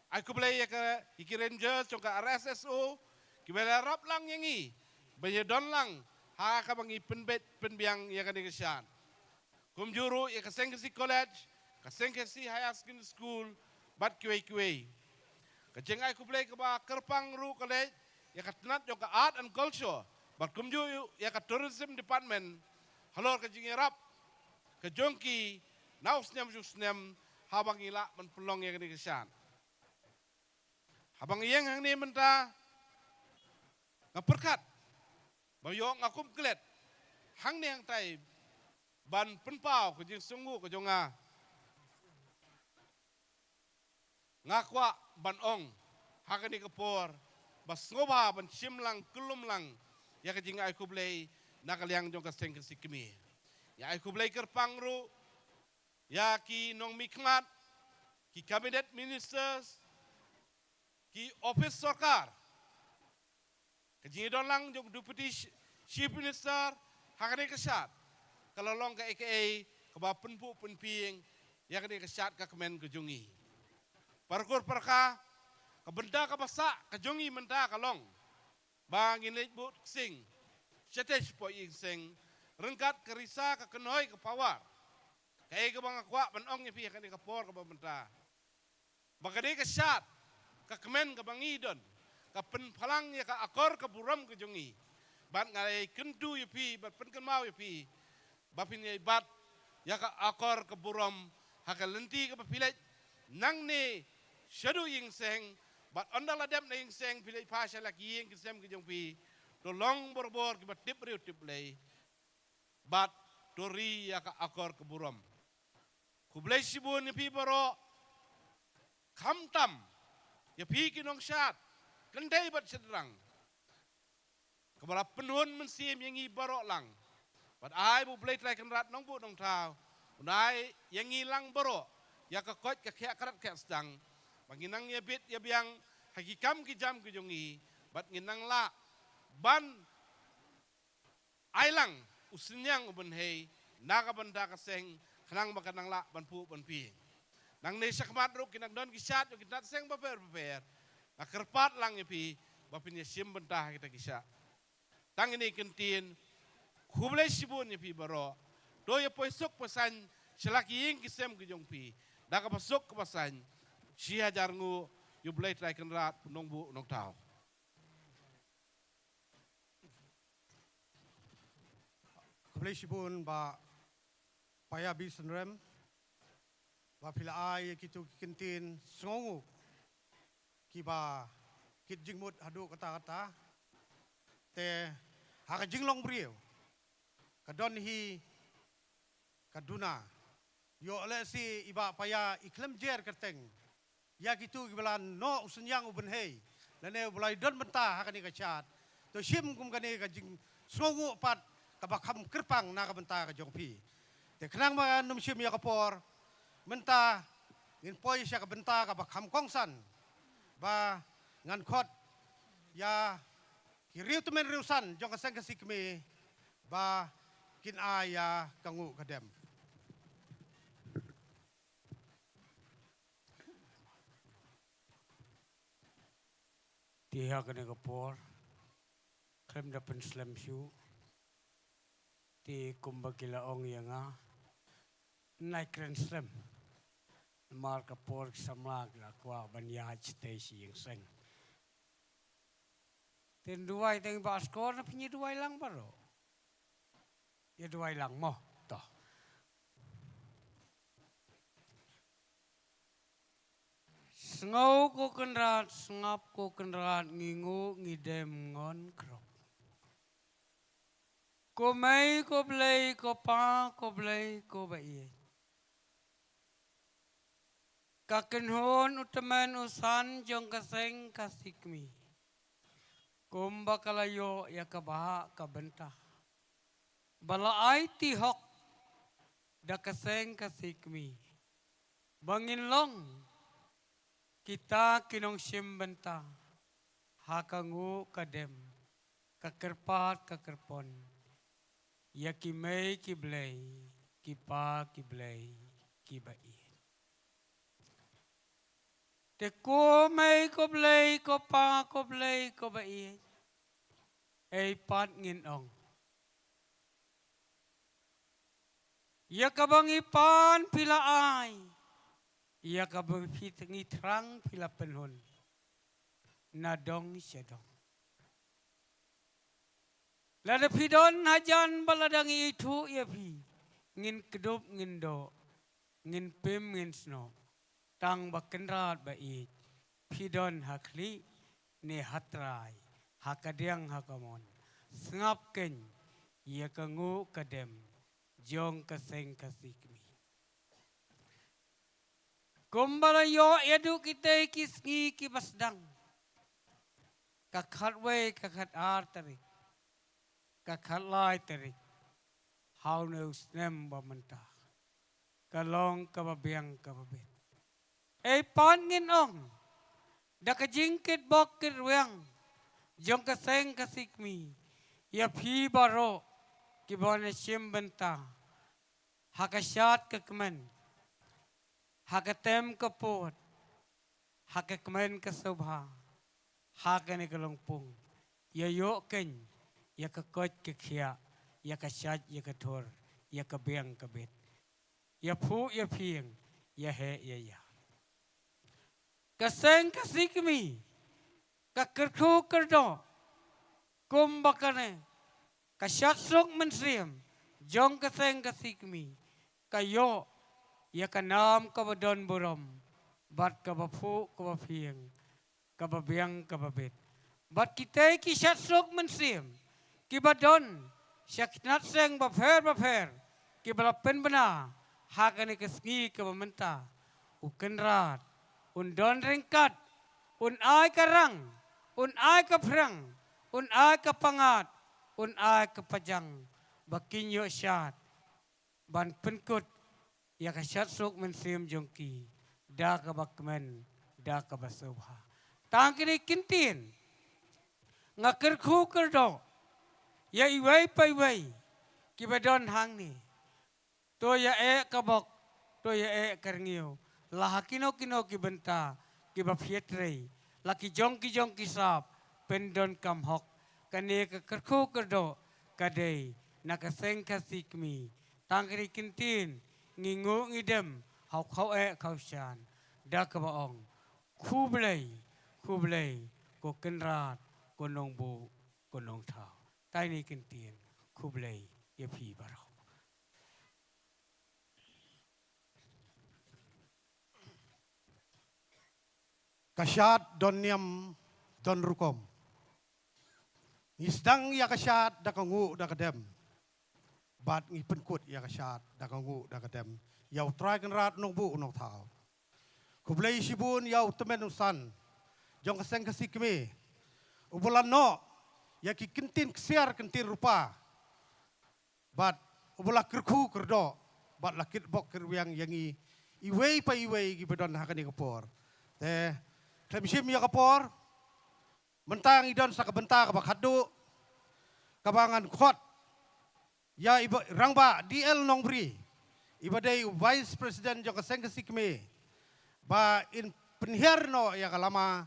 [SPEAKER 7] aku belai ya ka iki rangers jong ka RSSO ki bela rap lang yangi baye don lang ha ka bangi penbet penbiang ya ka negesian kumjuru ya ka sengkesi college ka sengkesi high school bat kiwe kajeng aku belai ke ba kerpang ru college ya ka tenat jong ka art and culture bat kumju ya ka tourism department halor ka jingirap ka jongki naus nyam jusnem habang ila men pelong ya ni kesan habang yang hang ni menta ngaperkat bayong akum klet hang ni hang tai ban penpau ka jing sunggu ka jonga ngakwa ban ong hakani kapor bas ngoba ban simlang kulum lang ya ka jinga aku blay nakaliang jong ka sengker sikmi ya aku blay kerpangru ya ki nong mikmat ki cabinet ministers ki office sarkar ka jinga don lang jong deputy chief minister hakani kasat kalau long ka AKA ka ba penpu penping ya ka kasat ka kemen ka jongi parkur parka kabenda ka basa ka jongi menta kalong bangin lejbut sing chatej po ing sing rengkat kerisa ka kenoi ka pawar kay ka bang akwa banong ipi ka ni kapor ka benta bagade ka syat ka kemen ka bangidon ka penpalang ya ka akor ka buram ka jongi bat ngalai kentu ipi bat penkenmau ipi bapin ya bat ya ka akor ka buram haka lenti ka pilaj nang ni Shadu ying seng, but ondala dem na ying seng pilih pasal lagi ying kisem kijong pi, to long borbor kibat tip riu tip lay, but tori ya ka akor keburam. Kublay sibun ya pi baro, kamtam, ya pi kinong syat, kendai bat sederang. Kebala penuhun mensim yang i baro lang, but ai bu blay try kenrat nong bu nong tau, unai yang ilang baro, ya ka kot ka kya karat kya sedang. Banginang ya bit ya biang hakikam ki jam ki jongi bat nginang la ban ailang usinyang uben hei naga banda ka seng kanang makanang la ban pu ban pi nang ne sakmat ru kinang don ki syat yo kinat seng baper akerpat lang ipi bapin ya sim bentah kita kisah tang ini kentin kublai sibun ipi baro do ya poisok pesan selaki ying kisem ki jong pi daga pasok kepasan Sia jarngu you blade like and rat nong bu nong tau.
[SPEAKER 5] Kublai sibun ba paya bisan rem ba pila ay kitu kintin songu kiba kit jingmut hadu kata-kata te haka jinglong brio kadon hi kaduna yo le si iba paya iklem jer kerteng ya gitu gibalan no usenyang uben hei lane bulai don bentah hakani kacat to sim kum kani ka jing songu pat kabak ham kerpang na kabenta ka jong pi te khnang ma num shim ya kapor menta ngin poi sya kabenta kabak ham kongsan ba ngan khot ya ki riu temen riu san jong ka sang ka sikme ba kin aya kangu kadem
[SPEAKER 8] Tiha kena kapor, krem dapat slam shoe, ti kumbakila ong yang naik keren slam, mar kapor samlag la kwa banya station yang seng. Ten duai teng baskor na pinyi duai lang baro, ya duai lang mo toh. Sengau ko kenrat, sengap ko kenrat, ngingu ngidem ngon krok. Ko mai, ko blay, ko pa, ko blay, ko bayi. Kakenhon utaman usan jong kaseng kasikmi. Kumba kalayo ya kabaha kabentah. Balaay tihok da kaseng kasikmi. Bangin long. Kita kinong simbenta, hakangu kadem, kakerpat kakerpon, ya kimay kiblay, kipa kiblay, kibai. Te ko may koblay, ko pa koblay, kobai, ay pat nginong. Ya kabang ipan pilaay. Ia kabapit ngitrang pila penhon. Nadong syadong. Lada pidon hajan baladang itu ia pi. Ngin kedup ngin do. Ngin pim ngin sno. Tang bakenrat bait. Pidon hakli ne hatrai. Hakadiang hakamon. Sengap ken. Ia kangu kadem. Jong kaseng kasikmi. Kumbala yo edu kita kisngi kibasdang. Kakat way kakat ar tarik. Kakat lai tarik. How knows nem bamanta. Kalong kababiang kababit. Pangin ong. Dakajingkit bokit weng. Jong kaseng kasikmi. Ya pi baro. Kibana simbenta. Hakasyat kekmen. Hakatem kapot, hakakmen kasobha, hakane kalongpung, yayo ken, ya kakot kakya, ya kasyat ya kator, ya kabeng kabit, ya pu ya pieng, ya he ya ya. Kaseng kasikmi, kakerku kerdo, kumbakane, kasyat sok mensrim, jong kaseng kasikmi, kayo. Ya kanam kabadon burom, bat kabapu kabapieng, kababiang kababit. Bat kita kisat sok mensim, kibadon, syaknat seng baper, kibalapen bena, hakane kesngi kabamenta, ukenrat, undon ringkat, ay karang, ay kaprang, ay kapangat, ay kapajang, bakinyo syat, ban penkut, ya kasyat sok mensim jongki, da kabakmen, da kabasobha. Tangkini kintin, ngakerku kerdo, ya iway pa iway, kibadon hang ni, to ya kabok, to ya karngiyo, lahakino kino kibenta, kibapietrey, laki jongki sap, pendon kamhok, kani kakerku kerdo, kadey, nakaseng kasikmi, tangkini kintin, ngingu ngidem hau kau syan da kabaong kublay ko kenrat ko nongbu ko nong thao tai ni kintin kublay ye phi barau
[SPEAKER 5] kasyat don niam don rukom isdang ya kasyat da kangu da kadem bat ngi penkut ya kasyat da kangu da kadem yau try kan rat nong bu nong thao kublay sibun yau temen usan jong kaseng kasikme ubulan no ya ki kentin kesiar kentin rupa bat ubala kerku kerdo bat lakit bok kerwiang yangi iwei pa iwei ki bedon hakani kapor te klemshim ya kapor mentang idon sa kabenta ka bakhadu kabangan khot ya iba rangba DL Nongbri ibadai Vice President jo kaseng kasikme ba in penherno ya kalama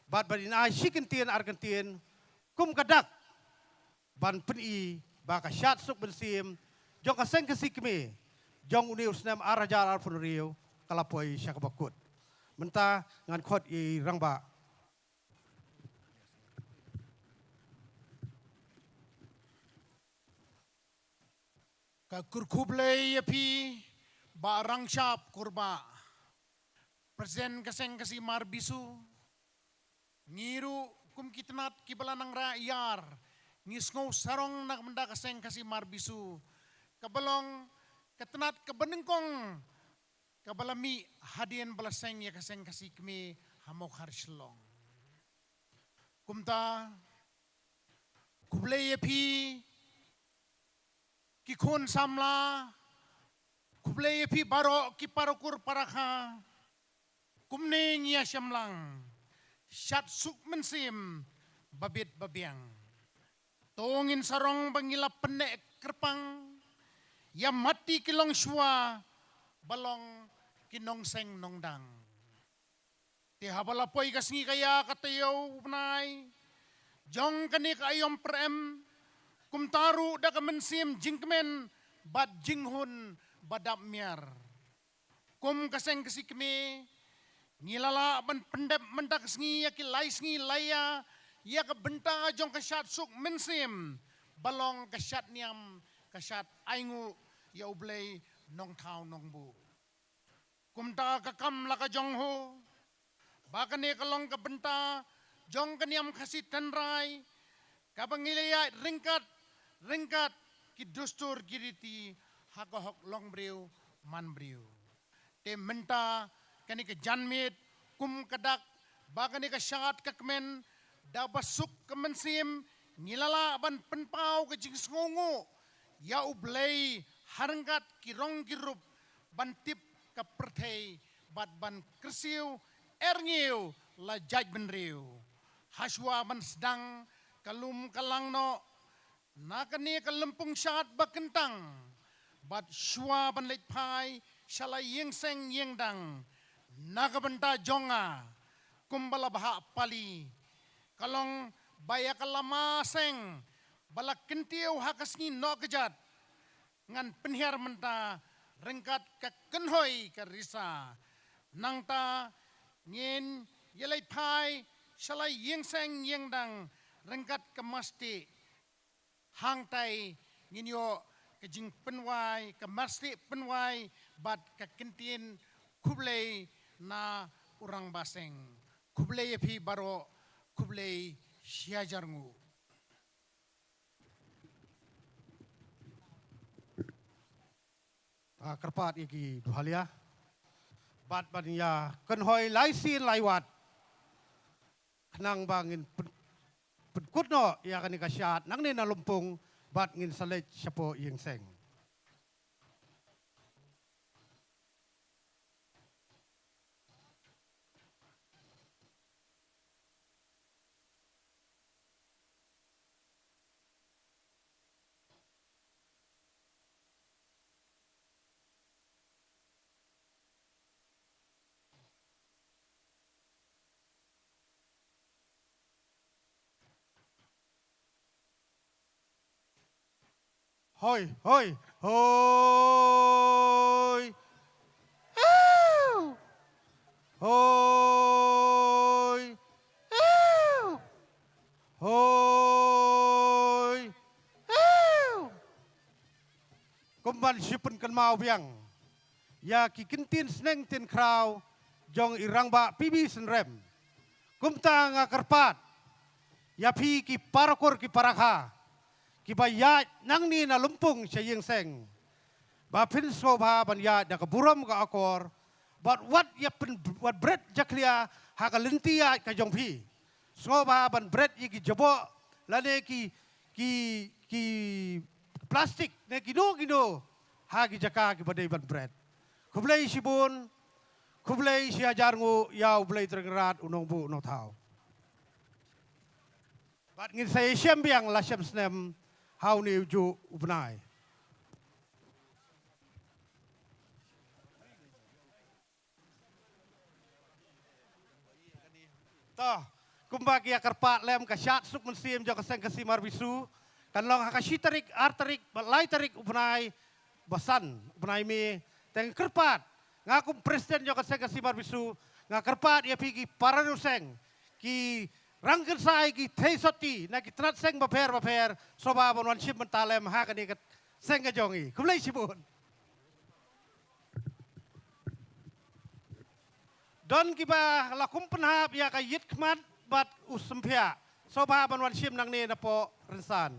[SPEAKER 5] bat badin shikentin argentin kum kadak ban peni ba ka syat suk bensim jo kaseng kasikme jong unius nam arajar alfun rio kalapoi syakabakut menta ngan khot i rangba
[SPEAKER 9] ka kurkublay api ba rangshap kurba presiden kaseng kasi marbisu ngiru kum kitnat kibala ng rakyar ngisngo sarong nakmenda kaseng kasi marbisu kabalong ketnat kabenengkong kabalami hadian balaseng ya kaseng kasi kami hamok harslong kumta kublay api kikun samla kublay pi baro ki parokur parakha kumne ngia syamlang syat suk mensim babit babiang tongin sarong bangila penek kerpang ya mati kilong syua balong kinong seng nongdang ti habala poy kasngi kaya katayo unay jong kani kayom prem kumtaru da kemensim jingkemen bad jinghun badap miar kum kaseng kesikme ngilala ban pendep mendak sngi yaki lais ngi laya ya ke benta jong kasyat suk mensim balong kasyat niam kasyat aingu ya ublay nong tau nong bu kumta kakam laka jong ho bakane kalong ke benta jong kaniam kasit tenrai kabangilaya ringkat ki dustur kiriti hakohok long briu man briu te menta kani ke janmit kum kadak bagani ke syarat kakmen da basuk kemensim ngilala ban penpau ke jing ngongo ya ublay harengkat kirong kirup ban tip ke pertei bat ban kersiu erngiu la jaj benriu haswa ban sedang kalum kalangno nakani kalempung syat bakentang bat syua ban leit pai shalai yeng seng yeng dang nakabenta jonga kumbala baha pali kalong baya kalama seng balak kentiu hakasni no kejat ngan penhiar menta rengkat ka kenhoi ka risa nangta ngin yelai pai shalai yeng seng yeng dang rengkat ke masti hang tai nginyo ke jing penwai ke masti penwai bat ke kentin kublay na urang baseng kublay pi baro kublay syajarngu
[SPEAKER 5] kerpat iki duhalia bat bania kenhoi laisin laiwat kenang bangin penkutno ya kani kasyat nang ni nalumpung bat ngin salet syapo yeng seng hoi hoi hoi hoi hoi kumban sipen kan mau biang ya kikintin sneng tin kraw jong irang ba pibi senrem kumta nga kerpat ya pi ki parakur ki parakha kibaya nang ni na lumpung siya yung seng. Ba pinso ba banya da kaburam ka akor. But what bread jaklia hakalintia ka jongpi. So ba ban bread iki jabo lane ki
[SPEAKER 9] plastik ne gino hagi jaka ki badai ban bread kublai sibun kublai si ajar ngu yau blai tergerat unong bu no tau bat ngin saya siambiang la siam snem hau ni uju ubnai toh kumbagi akarpat lem kasyat suk mensim jo kaseng kasimar bisu kan long hakashitarik artarik balai tarik ubnai basan ubnai mi teng kerpat ngaku presiden jo kaseng kasimar bisu ngakerpat ia pigi paranuseng ki rangken sai ki teisoti na ki trat seng baper soba bonwan sim mentalem hakani kat seng jongi kumlei sibun don kiba lakum penhap ya kayit kmat bat usempia soba bonwan sim nang ne na po rensan